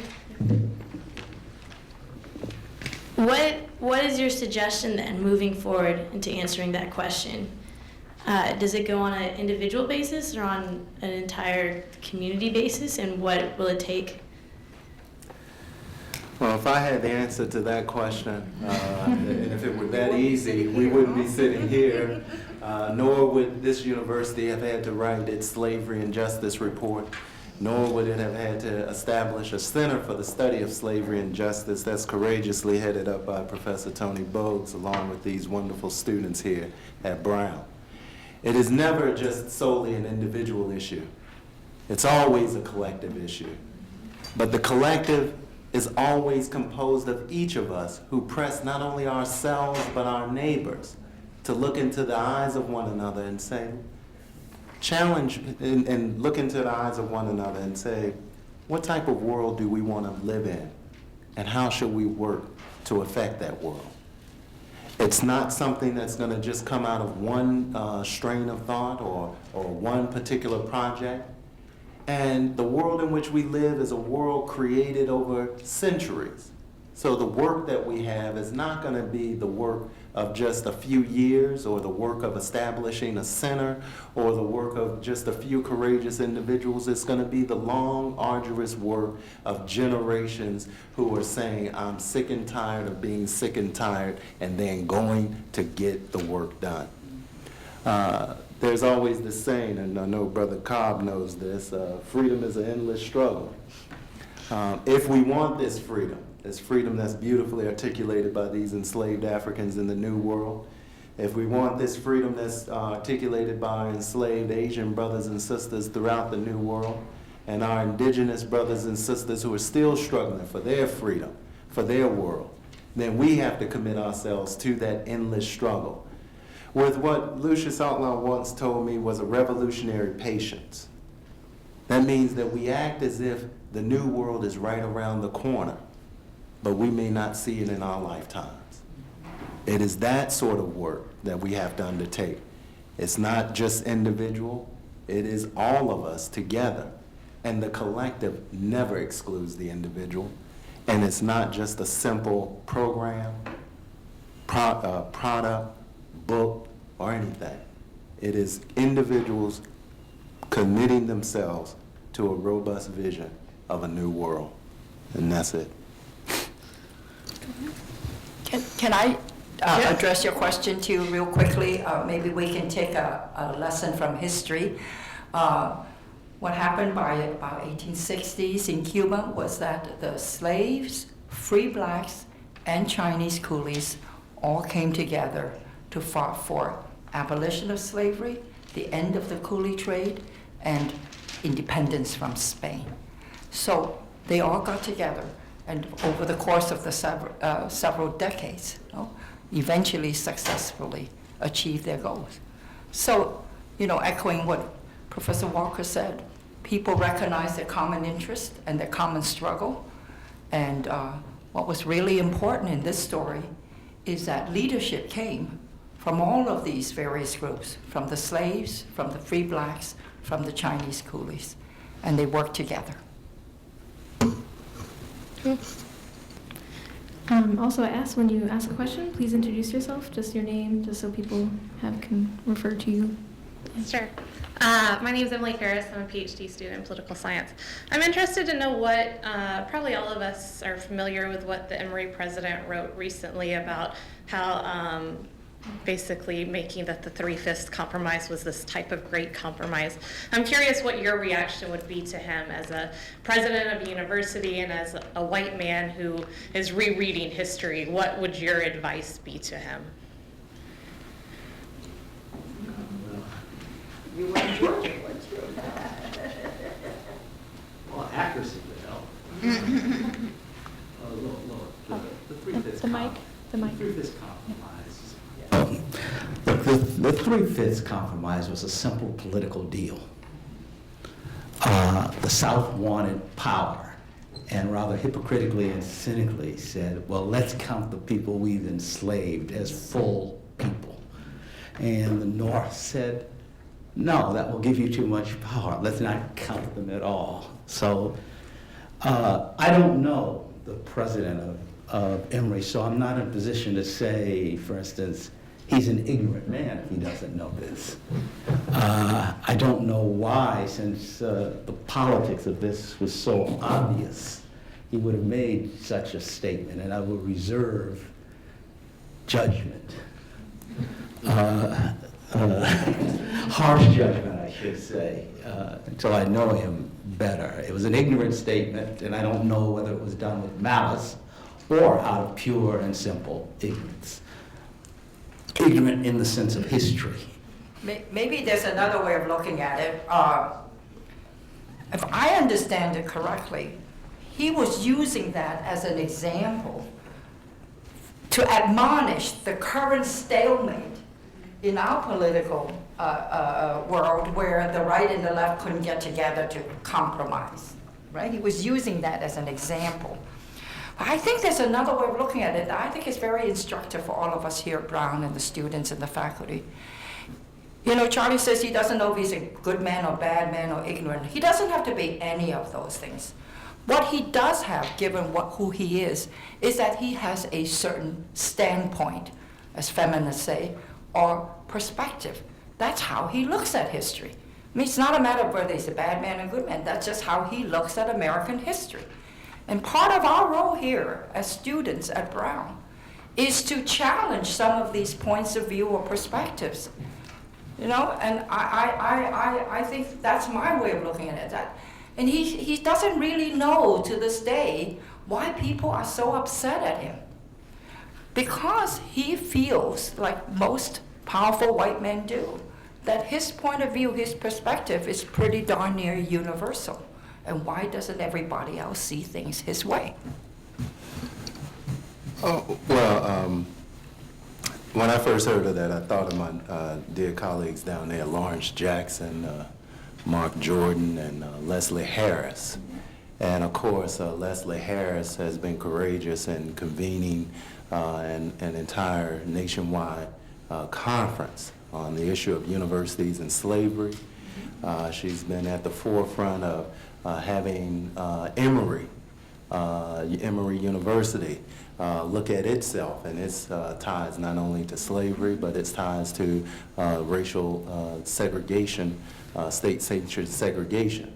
What is your suggestion then, moving forward into answering that question? Does it go on an individual basis or on an entire community basis, and what will it take? Well, if I had the answer to that question, and if it were that easy, we wouldn't be sitting here, nor would this university have had to write its Slavery and Justice report, nor would it have had to establish a Center for the Study of Slavery and Justice that's courageously headed up by Professor Tony Bogues, along with these wonderful students here at Brown. It is never just solely an individual issue. It's always a collective issue. But the collective is always composed of each of us who press not only ourselves but our neighbors to look into the eyes of one another and say, challenge and look into the eyes of one another and say, what type of world do we want to live in? And how should we work to affect that world? It's not something that's going to just come out of one strain of thought or one particular project. And the world in which we live is a world created over centuries. So the work that we have is not going to be the work of just a few years or the work of establishing a center or the work of just a few courageous individuals. It's going to be the long, arduous work of generations who are saying, I'm sick and tired of being sick and tired, and then going to get the work done. There's always this saying, and I know Brother Cobb knows this, freedom is an endless struggle. If we want this freedom that's beautifully articulated by these enslaved Africans in the New World, if we want this freedom that's articulated by our enslaved Asian brothers and sisters throughout the New World, and our indigenous brothers and sisters who are still struggling for their freedom, for their world, then we have to commit ourselves to that endless struggle with what Lucius Outlaw once told me was a revolutionary patience. That means that we act as if the New World is right around the corner, but we may not see it in our lifetimes. It is that sort of work that we have to undertake. It's not just individual, it is all of us together. And the collective never excludes the individual. And it's not just a simple program, product, book, or anything. It is individuals committing themselves to a robust vision of a new world. And that's it. Can I address your question to you real quickly? Maybe we can take a lesson from history. What happened by about 1860s in Cuba was that the slaves, free blacks, and Chinese coolies all came together to fight for abolition of slavery, the end of the coolie trade, and independence from Spain. So they all got together, and over the course of the several decades, eventually successfully achieved their goals. So, echoing what Professor Walker said, people recognize their common interest and their common struggle. And what was really important in this story is that leadership came from all of these various groups, from the slaves, from the free blacks, from the Chinese coolies, and they worked together. Also, I asked when you ask a question, please introduce yourself, just your name, just so people can refer to you. Sure. My name is Emily Ferris. I'm a PhD student in political science. I'm interested to know what, probably all of us are familiar with what the Emory president wrote recently about how basically making that the Three-Fifths Compromise was this type of great compromise. I'm curious what your reaction would be to him as a president of a university and as a white man who is rereading history. What would your advice be to him? You were in Georgia, weren't you? Well, accuracy would help. The Three-Fifths The mic. Three-Fifths Compromise. Look, the Three-Fifths Compromise was a simple political deal. The South wanted power, and rather hypocritically and cynically said, well, let's count the people we've enslaved as full people. And the North said, no, that will give you too much power. Let's not count them at all. So I don't know the president of Emory, so I'm not in a position to say, for instance, he's an ignorant man if he doesn't know this. I don't know why, since the politics of this was so obvious, he would have made such a statement, and I will reserve judgment. Harsh judgment, I should say, until I know him better. It was an ignorant statement, and I don't know whether it was done with malice or out of pure and simple ignorance. Ignorant in the sense of history. Maybe there's another way of looking at it. If I understand it correctly, he was using that as an example to admonish the current stalemate in our political world, where the right and the left couldn't get together to compromise, right? He was using that as an example. I think there's another way of looking at it. I think it's very instructive for all of us here at Brown and the students and the faculty. You know, Charlie says he doesn't know if he's a good man or bad man or ignorant. He doesn't have to be any of those things. What he does have, given who he is that he has a certain standpoint, as feminists say, or perspective. That's how he looks at history. I mean, it's not a matter of whether he's a bad man or a good man. That's just how he looks at American history. And part of our role here as students at Brown is to challenge some of these points of view or perspectives. You know, and I think that's my way of looking at it. And he doesn't really know to this day why people are so upset at him. Because he feels, like most powerful white men do, that his point of view, his perspective is pretty darn near universal. And why doesn't everybody else see things his way? Oh, well, when I first heard of that, I thought of my dear colleagues down there, Lawrence Jackson, Mark Jordan, and Leslie Harris. And of course, Leslie Harris has been courageous in convening an entire nationwide conference on the issue of universities and slavery. She's been at the forefront of having Emory University look at itself and its ties not only to slavery, but its ties to racial segregation, state-sanctioned segregation.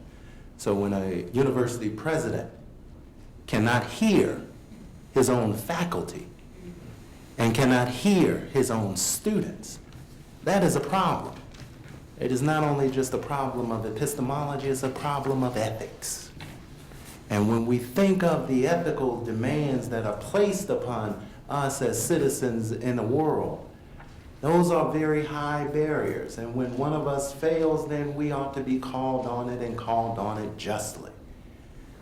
So when a university president cannot hear his own faculty and cannot hear his own students, that is a problem. It is not only just a problem of epistemology, it's a problem of ethics. And when we think of the ethical demands that are placed upon us as citizens in the world, those are very high barriers. And when one of us fails, then we ought to be called on it and called on it justly.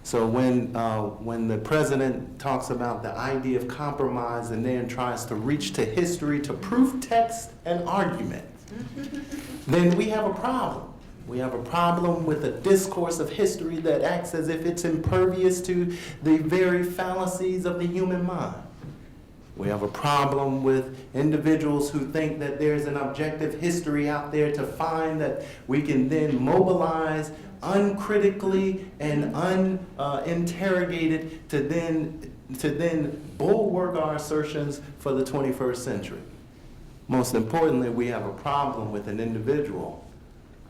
So when the president talks about the idea of compromise and then tries to reach to history to proof text and argument, then we have a problem. We have a problem with a discourse of history that acts as if it's impervious to the very fallacies of the human mind. We have a problem with individuals who think that there's an objective history out there to find that we can then mobilize uncritically and uninterrogated to then bulwark our assertions for the 21st century. Most importantly, we have a problem with an individual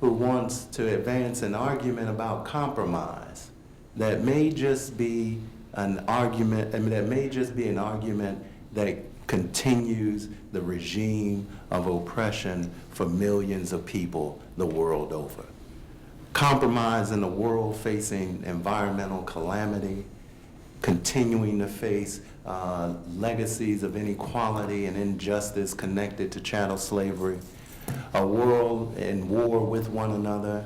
who wants to advance an argument about compromise that may just be an argument, that continues the regime of oppression for millions of people the world over. Compromise in a world facing environmental calamity, continuing to face legacies of inequality and injustice connected to chattel slavery, a world in war with one another,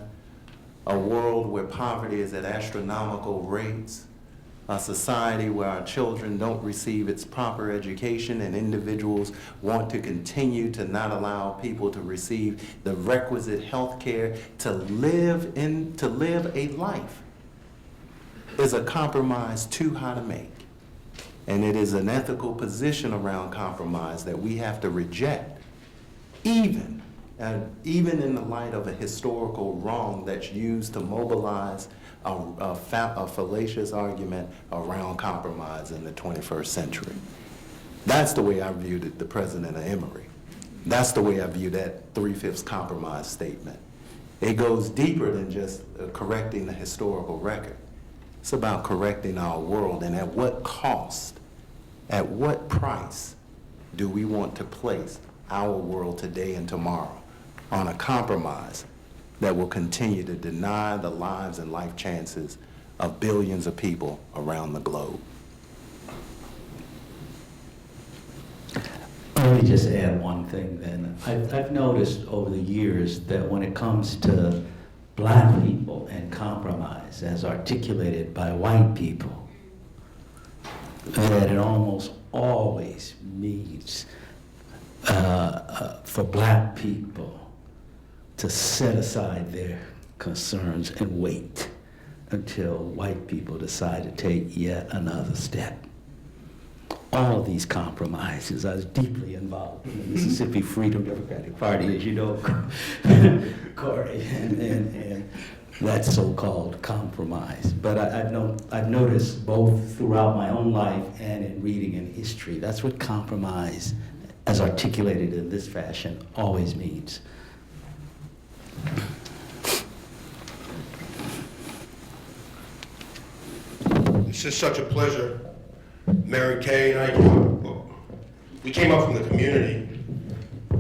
a world where poverty is at astronomical rates, a society where our children don't receive its proper education and individuals want to continue to not allow people to receive the requisite health care to live a life, is a compromise too high to make. And it is an ethical position around compromise that we have to reject, even in the light of a historical wrong that's used to mobilize a fallacious argument around compromise in the 21st century. That's the way I viewed the president of Emory. That's the way I view that 3/5 compromise statement. It goes deeper than just correcting the historical record. It's about correcting our world, and at what cost, at what price do we want to place our world today and tomorrow on a compromise that will continue to deny the lives and life chances of billions of people around the globe? Let me just add one thing then. I've noticed over the years that when it comes to black people and compromise as articulated by white people, that it almost always means for black people to set aside their concerns and wait until white people decide to take yet another step. All of these compromises, I was deeply involved in the Mississippi Freedom Democratic Party, as you know, Corey, and that so-called compromise. But I've noticed both throughout my own life and in reading in history, that's what compromise, as articulated in this fashion, always means. This is such a pleasure. Mary Kay and I, we came up from the community,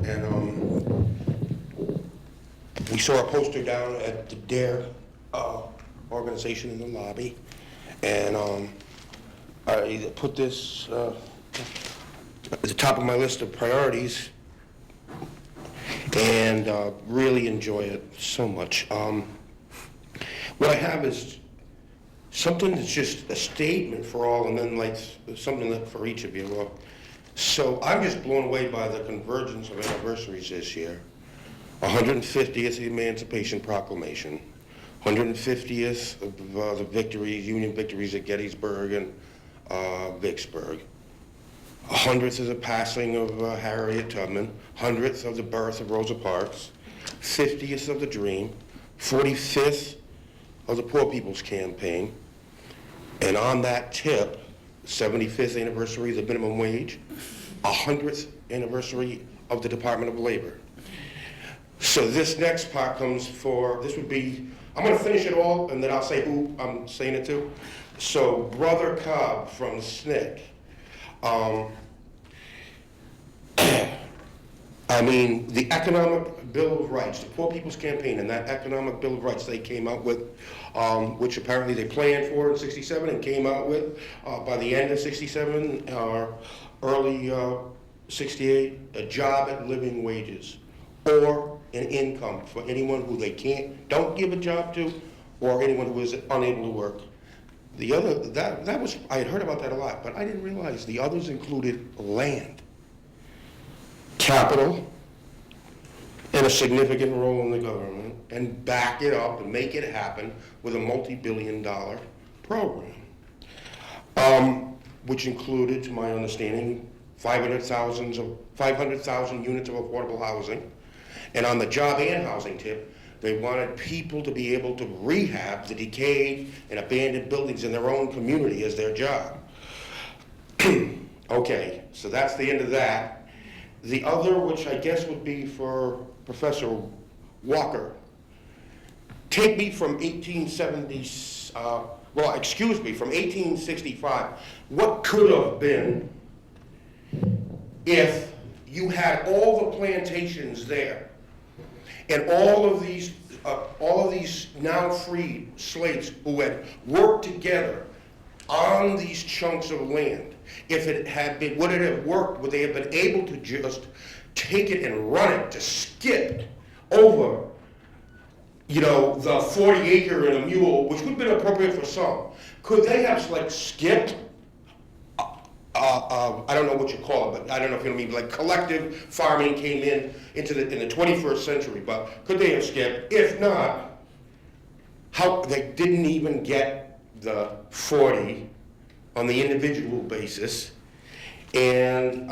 and we saw a poster down at the DARE organization in the lobby, and I put this at the top of my list of priorities, and really enjoy it so much. What I have is something that's just a statement for all, and then like something for each of you. So I'm just blown away by the convergence of anniversaries this year. 150th Emancipation Proclamation, 150th of the victories, Union victories at Gettysburg and Vicksburg. 100th of the passing of Harriet Tubman, 100th of the birth of Rosa Parks, 50th of the Dream, 45th of the Poor People's Campaign, and on that tip, 75th anniversary of the minimum wage, 100th anniversary of the Department of Labor. So this next part comes for, this would be, I'm going to finish it all, and then I'll say who I'm saying it to. So Brother Cobb from the SNCC. I mean, the Economic Bill of Rights, the Poor People's Campaign, and that Economic Bill of Rights they came out with, which apparently they planned for in '67 and came out with by the end of '67 or early '68, a job at living wages or an income for anyone who they don't give a job to, or anyone who is unable to work. The other, that was, I had heard about that a lot, but I didn't realize the others included land, capital, and a significant role in the government, and back it up and make it happen with a multi-billion-dollar program, which included, to my understanding, 500,000 units of affordable housing. And on the job and housing tip, they wanted people to be able to rehab the decayed and abandoned buildings in their own community as their job. Okay, so that's the end of that. The other, which I guess would be for Professor Walker, take me from 1870, from 1865. What could have been if you had all the plantations there and all of these now freed slaves who had worked together on these chunks of land? If it had been, would it have worked? Would they have been able to just take it and run it, to skip over, the 40 acre and a mule, which would have been appropriate for some? Could they have skipped? I don't know what you call it, but I don't know if you know what I mean. Like collective farming came in the 21st century, but could they have skipped? If not, how they didn't even get the 40 on the individual basis, and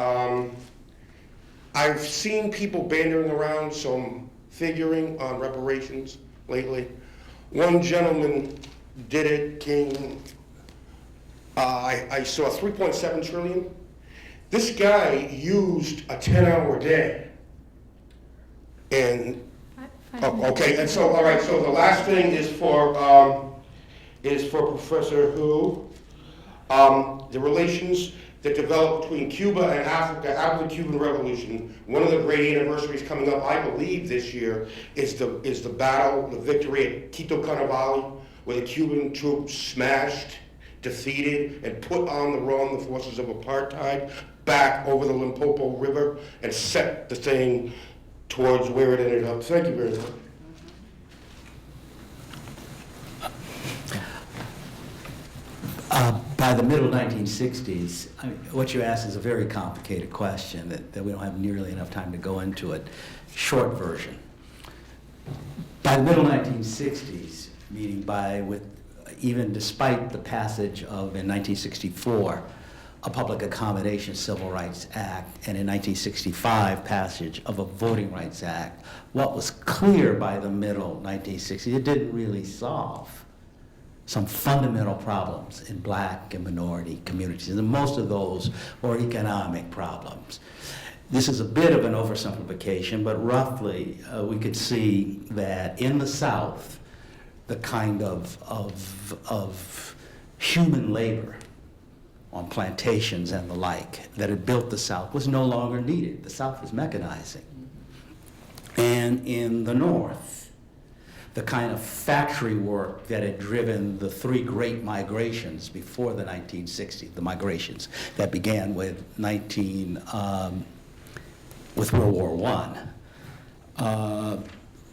I've seen people bandering around some figuring on reparations lately. One gentleman did it, King. I saw 3.7 trillion. This guy used a 10-hour day. And, okay, and so, all right, so the last thing is for Professor Hu. The relations that developed between Cuba and Africa after the Cuban Revolution. One of the great anniversaries coming up, I believe this year, is the battle, the victory at Quito Carnavale, where the Cuban troops smashed, defeated, and put on the run the forces of apartheid back over the Limpopo River and set the thing towards where it ended up. Thank you very much. By the middle 1960s, what you asked is a very complicated question that we don't have nearly enough time to go into it. Short version. By the middle 1960s, meaning even despite the passage of, in 1964, a Public Accommodation Civil Rights Act, and in 1965, passage of a Voting Rights Act, what was clear by the middle 1960s, it didn't really solve some fundamental problems in black and minority communities, and most of those were economic problems. This is a bit of an oversimplification, but roughly we could see that in the South, the kind of human labor on plantations and the like that had built the South was no longer needed. The South was mechanizing. And in the North, the kind of factory work that had driven the three great migrations before the 1960s, the migrations that began with with World War I,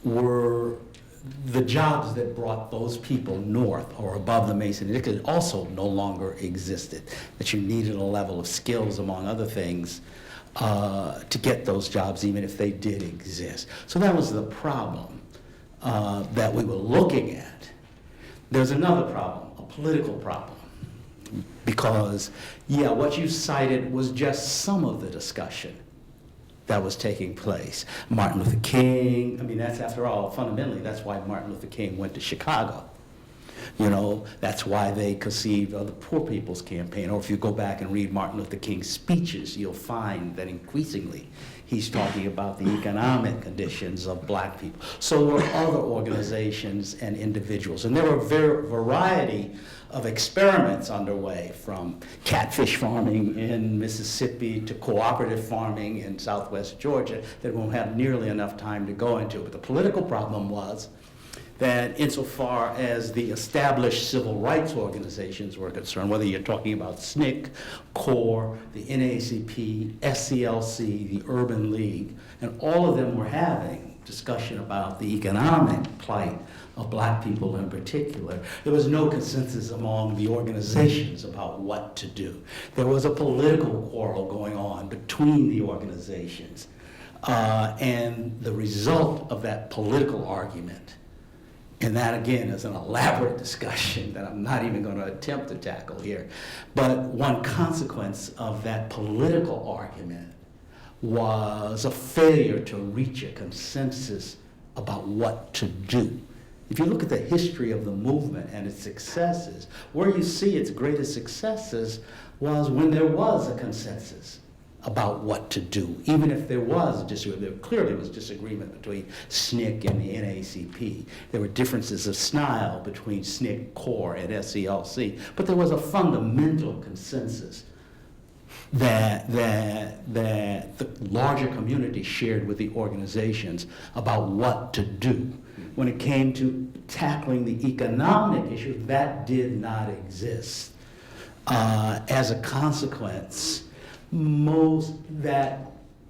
were the jobs that brought those people north or above the Mason-Dixon also no longer existed, that you needed a level of skills, among other things, to get those jobs, even if they did exist. So that was the problem that we were looking at. There's another problem, a political problem, because, what you cited was just some of the discussion that was taking place. Martin Luther King, that's, after all, fundamentally, that's why Martin Luther King went to Chicago. That's why they conceived of the Poor People's Campaign. Or if you go back and read Martin Luther King's speeches, you'll find that increasingly he's talking about the economic conditions of black people. So were other organizations and individuals. And there were a variety of experiments underway, from catfish farming in Mississippi to cooperative farming in southwest Georgia, that we won't have nearly enough time to go into. But the political problem was that insofar as the established civil rights organizations were concerned, whether you're talking about SNCC, CORE, the NAACP, SCLC, the Urban League, and all of them were having discussion about the economic plight of black people in particular. There was no consensus among the organizations about what to do. There was a political quarrel going on between the organizations. And the result of that political argument, and that again is an elaborate discussion that I'm not even going to attempt to tackle here, but one consequence of that political argument was a failure to reach a consensus about what to do. If you look at the history of the movement and its successes, where you see its greatest successes was when there was a consensus about what to do, even if there was disagreement. There clearly was disagreement between SNCC and the NAACP. There were differences of style between SNCC Core and SCLC, but there was a fundamental consensus that the larger community shared with the organizations about what to do. When it came to tackling the economic issue, that did not exist. As a consequence, that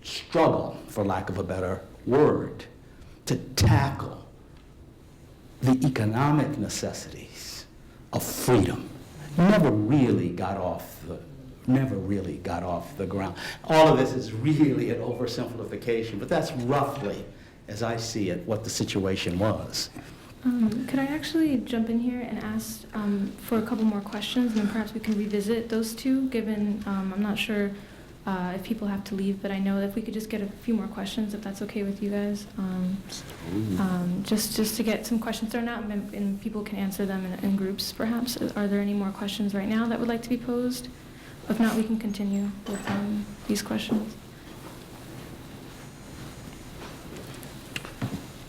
struggle, for lack of a better word, to tackle the economic necessities of freedom never really got off the ground. All of this is really an oversimplification, but that's roughly, as I see it, what the situation was. Could I actually jump in here and ask for a couple more questions, and then perhaps we can revisit those two, given I'm not sure if people have to leave, but I know that if we could just get a few more questions, if that's okay with you guys. Just to get some questions thrown out, and people can answer them in groups, perhaps. Are there any more questions right now that would like to be posed? If not, we can continue with these questions.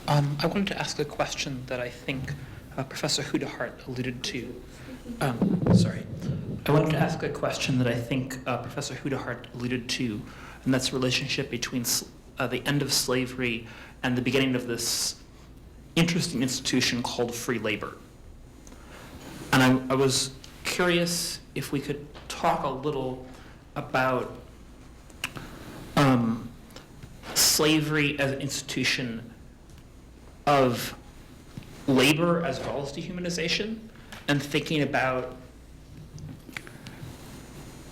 I wanted to ask a question that I think Professor Hu-Dehart alluded to. I wanted to ask a question that I think Professor Hu-Dehart alluded to, and that's the relationship between the end of slavery and the beginning of this interesting institution called free labor. And I was curious if we could talk a little about slavery as an institution of labor as well as dehumanization, and thinking about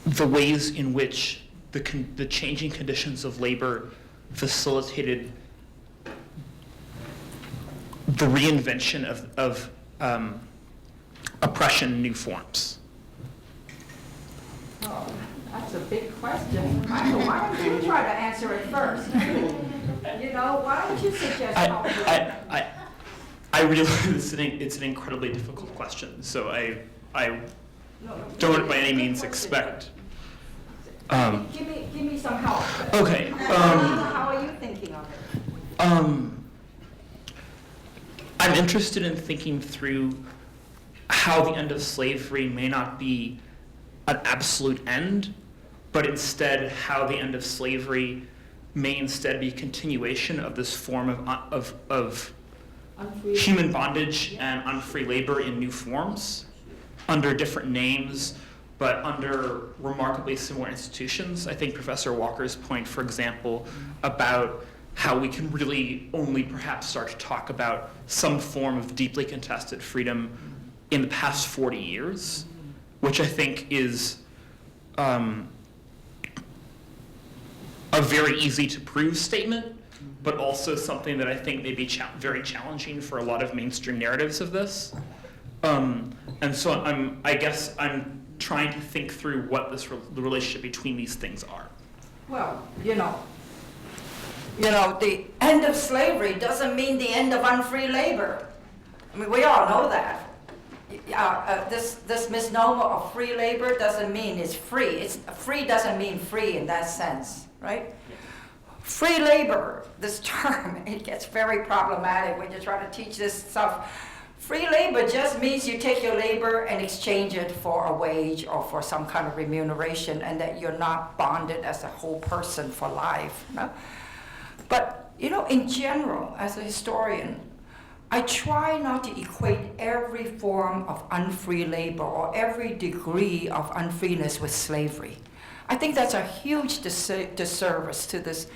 the ways in which the changing conditions of labor facilitated the reinvention of oppression in new forms. Oh, that's a big question. Michael, why don't you try to answer it first? You know, why don't you suggest I realize it's an incredibly difficult question, so I don't by any means expect. Give me some help. Okay. How are you thinking of it? I'm interested in thinking through how the end of slavery may not be an absolute end, but instead how the end of slavery may instead be a continuation of this form of human bondage and unfree labor in new forms, under different names, but under remarkably similar institutions. I think Professor Walker's point, for example, about how we can really only perhaps start to talk about some form of deeply contested freedom in the past 40 years, which I think is a very easy to prove statement, but also something that I think may be very challenging for a lot of mainstream narratives of this. And so I guess I'm trying to think through what the relationship between these things are. Well, you know, the end of slavery doesn't mean the end of unfree labor. I mean, we all know that. This misnomer of free labor doesn't mean it's free. Free doesn't mean free in that sense, right? Free labor, this term, it gets very problematic when you try to teach this stuff. Free labor just means you take your labor and exchange it for a wage or for some kind of remuneration, and that you're not bonded as a whole person for life. No? But, in general, as a historian, I try not to equate every form of unfree labor or every degree of unfreeness with slavery. I think that's a huge disservice to this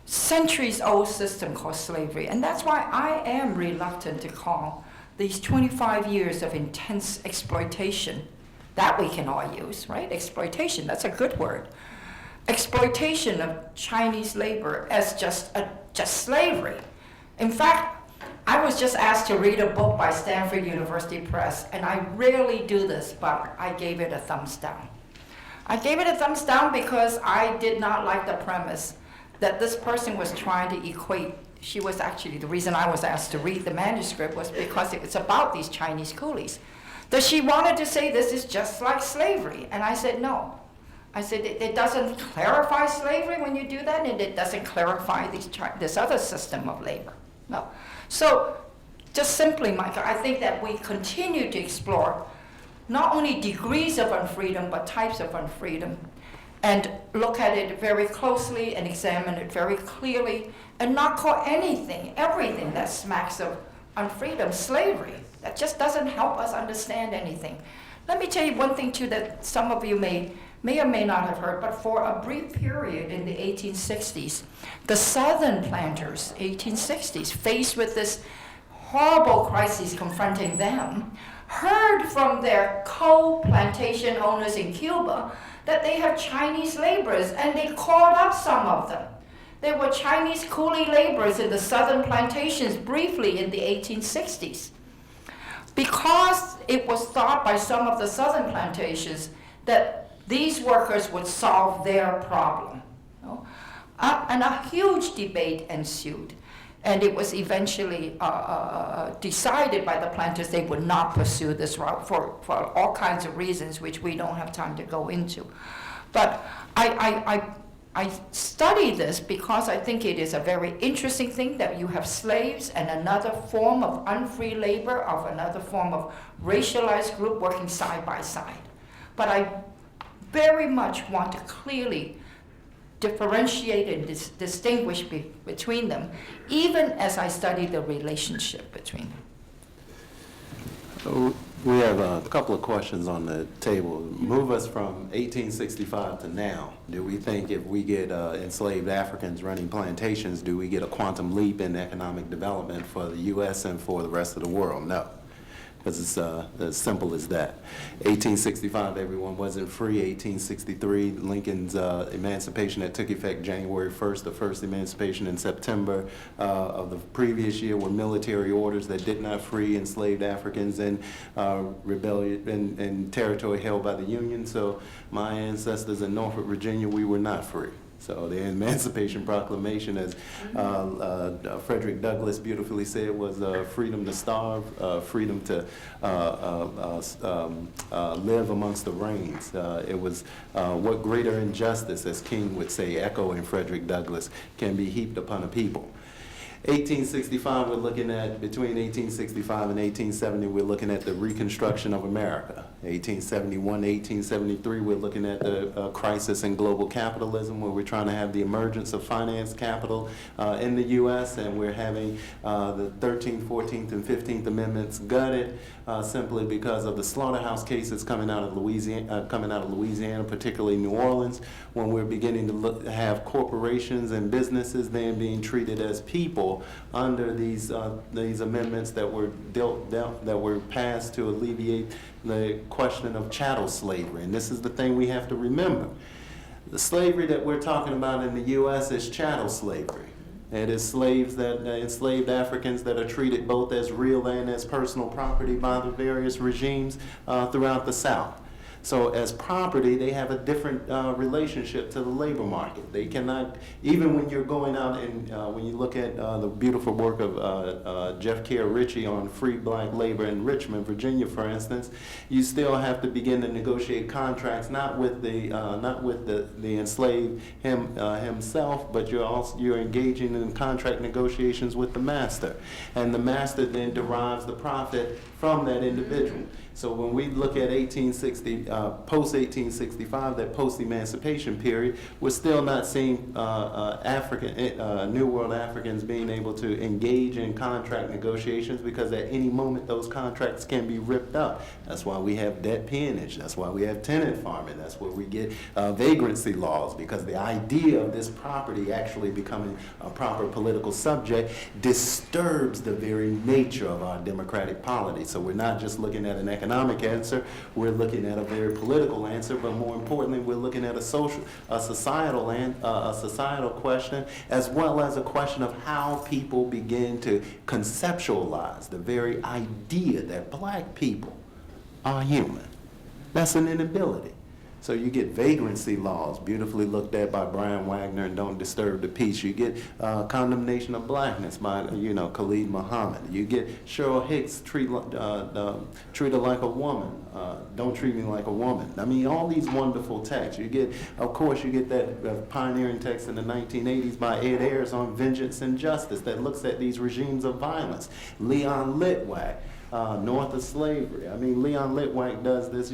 centuries-old system called slavery. And that's why I am reluctant to call these 25 years of intense exploitation, that we can all use, right? Exploitation, that's a good word. Exploitation of Chinese labor as just slavery. In fact, I was just asked to read a book by Stanford University Press, and I rarely do this, but I gave it a thumbs down. I gave it a thumbs down because I did not like the premise that this person was trying to equate. She was actually, the reason I was asked to read the manuscript was because it's about these Chinese coolies. That she wanted to say this is just like slavery, and I said no. I said, it doesn't clarify slavery when you do that, and it doesn't clarify this other system of labor. No. So, just simply, Michael, I think that we continue to explore not only degrees of unfreedom, but types of unfreedom, and look at it very closely and examine it very clearly, and not call everything that smacks of unfreedom slavery. That just doesn't help us understand anything. Let me tell you one thing too that some of you may or may not have heard, but for a brief period in the 1860s, the Southern planters, 1860s, faced with this horrible crisis confronting them, heard from their co-plantation owners in Cuba that they have Chinese laborers, and they called up some of them. There were Chinese coolie laborers in the southern plantations briefly in the 1860s. Because it was thought by some of the southern plantations that these workers would solve their problem. And a huge debate ensued. And it was eventually decided by the planters they would not pursue this route for all kinds of reasons, which we don't have time to go into. But I study this because I think it is a very interesting thing that you have slaves and another form of unfree labor of another form of racialized group working side by side. But I very much want to clearly differentiate and distinguish between them, even as I study the relationship between them. We have a couple of questions on the table. Move us from 1865 to now. Do we think if we get enslaved Africans running plantations, do we get a quantum leap in economic development for the U.S. and for the rest of the world? No. Because it's as simple as that. 1865, everyone wasn't free. 1863, Lincoln's emancipation that took effect January 1st, the first emancipation in September of the previous year were military orders that did not free enslaved Africans in rebellion in territory held by the Union. So my ancestors in Norfolk, Virginia, we were not free. So the Emancipation Proclamation, as Frederick Douglass beautifully said, was freedom to starve, freedom to live amongst the rains. It was what greater injustice, as King would say, echoing Frederick Douglass, can be heaped upon a people. 1865, we're looking at, between 1865 and 1870, we're looking at the Reconstruction of America. 1871 to 1873, we're looking at the crisis in global capitalism, where we're trying to have the emergence of finance capital in the U.S., and we're having the 13th, 14th, and 15th Amendments gutted simply because of the slaughterhouse cases coming out of Louisiana, particularly New Orleans, when we're beginning to have corporations and businesses then being treated as people under these amendments that were passed to alleviate the question of chattel slavery. And this is the thing we have to remember. The slavery that we're talking about in the U.S. is chattel slavery. It is slaves that enslaved Africans that are treated both as real and as personal property by the various regimes throughout the South. So as property, they have a different relationship to the labor market. They cannot, even when you're going out and when you look at the beautiful work of Jeff Care Ritchie on free black labor in Richmond, Virginia, for instance, you still have to begin to negotiate contracts not with the enslaved himself, but you're engaging in contract negotiations with the master, and the master then derives the profit from that individual. So when we look at post-1865, that post-emancipation period, we're still not seeing New World Africans being able to engage in contract negotiations, because at any moment those contracts can be ripped up. That's why we have debt peonage. That's why we have tenant farming. That's where we get vagrancy laws, because the idea of this property actually becoming a proper political subject disturbs the very nature of our democratic polity. So we're not just looking at an economic answer, we're looking at a very political answer, but more importantly, we're looking at a societal question, as well as a question of how people begin to conceptualize the very idea that black people are human. That's an inability. So you get vagrancy laws, beautifully looked at by Brian Wagner and Don't Disturb the Peace. You get condemnation of blackness by, Khalid Muhammad. You get Cheryl Hicks, treat her like a woman. Don't treat me like a woman. I mean, all these wonderful texts. You get that pioneering text in the 1980s by Ed Ayers on vengeance and justice that looks at these regimes of violence. Leon Litwack. North of Slavery. I mean, Leon Litwack does this,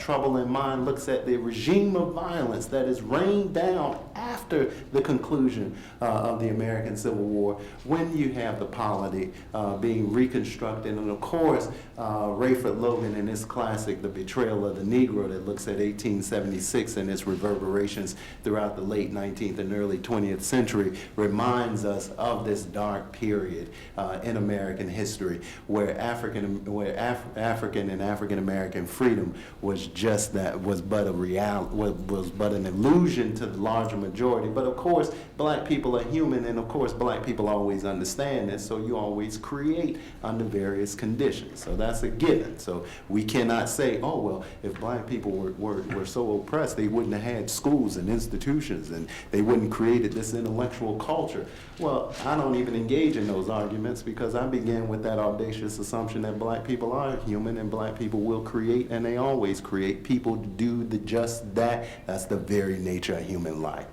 Trouble in Mind looks at the regime of violence that is rained down after the conclusion of the American Civil War, when you have the polity being reconstructed. And of course, Rayford Logan in his classic, The Betrayal of the Negro, that looks at 1876 and its reverberations throughout the late 19th and early 20th century, reminds us of this dark period in American history where African and African American freedom was just that, was but an illusion to the larger majority. But of course, black people are human, and of course, black people always understand this, so you always create under various conditions. So that's a given. So we cannot say, oh, well, if black people were so oppressed, they wouldn't have had schools and institutions, and they wouldn't have created this intellectual culture. Well, I don't even engage in those arguments, because I began with that audacious assumption that black people are human and black people will create, and they always create people to do just that. That's the very nature of human life.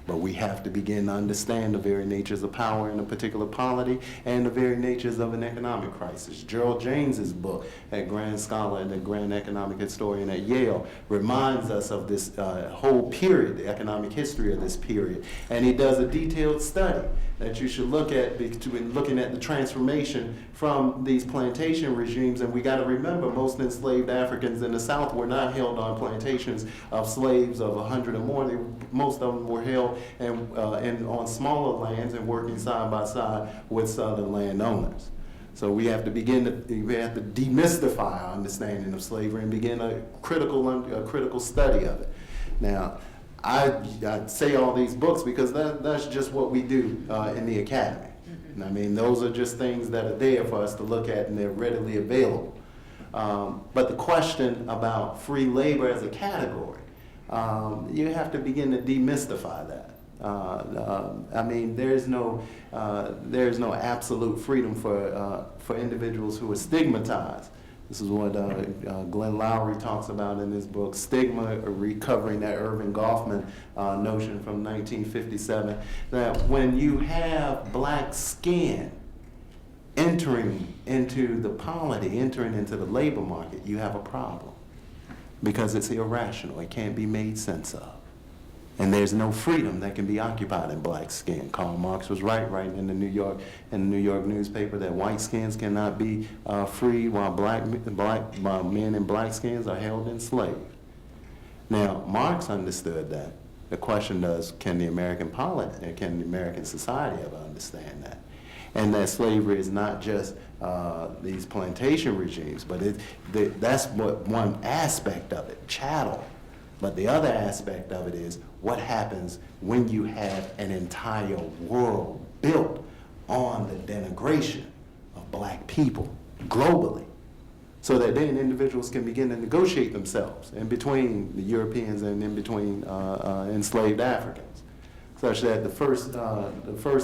But we have to begin to understand the very natures of power in a particular polity and the very natures of an economic crisis. Gerald James's book, a grand scholar and a grand economic historian at Yale, reminds us of this whole period, the economic history of this period. And he does a detailed study that you should look at, looking at the transformation from these plantation regimes. And we got to remember, most enslaved Africans in the South were not held on plantations of slaves of 100 or more. Most of them were held on smaller lands and working side by side with Southern landowners. So we have to demystify our understanding of slavery and begin a critical study of it. Now, I say all these books because that's just what we do in the academy. Mm-hmm. I mean, those are just things that are there for us to look at, and they're readily available. But the question about free labor as a category, you have to begin to demystify that. I mean, there's no absolute freedom for individuals who are stigmatized. This is what Glenn Lowry talks about in his book, Stigma, recovering that Irving Goffman notion from 1957, that when you have black skin entering into the polity, entering into the labor market, you have a problem, because it's irrational. It can't be made sense of. And there's no freedom that can be occupied in black skin. Karl Marx was writing in the New York newspaper that white skins cannot be free while men in black skins are held enslaved. Now, Marx understood that. The question is, can the American society ever understand that? And that slavery is not just these plantation regimes, but that's one aspect of it, chattel. But the other aspect of it is what happens when you have an entire world built on the denigration of black people globally, so that then individuals can begin to negotiate themselves in between the Europeans and in between enslaved Africans, such that the first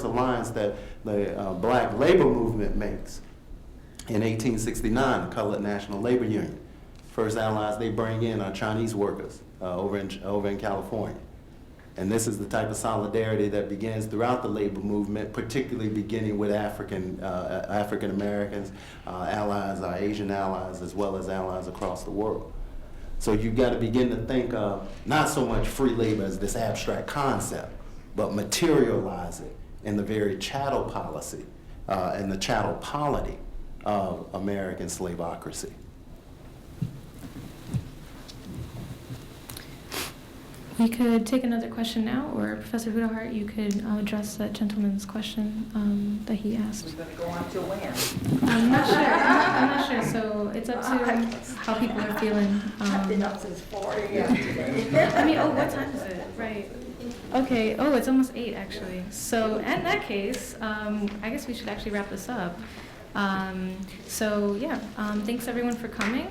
alliance that the black labor movement makes in 1869, the Colored National Labor Union, first allies they bring in are Chinese workers over in California. And this is the type of solidarity that begins throughout the labor movement, particularly beginning with African Americans, allies, our Asian allies, as well as allies across the world. So you've got to begin to think of not so much free labor as this abstract concept, but materialize it in the very chattel policy and the chattel polity of American slaveocracy. We could take another question now, or Professor Hu-Dehart, you could address that gentleman's question that he asked. We're going to go on to when? I'm not sure. I'm not sure. So it's up to how people are feeling. I've been up since 4 a.m. today. I mean, what time is it? Right. Okay. Oh, it's almost 8 actually. So in that case, I guess we should actually wrap this up. So yeah, thanks everyone for coming.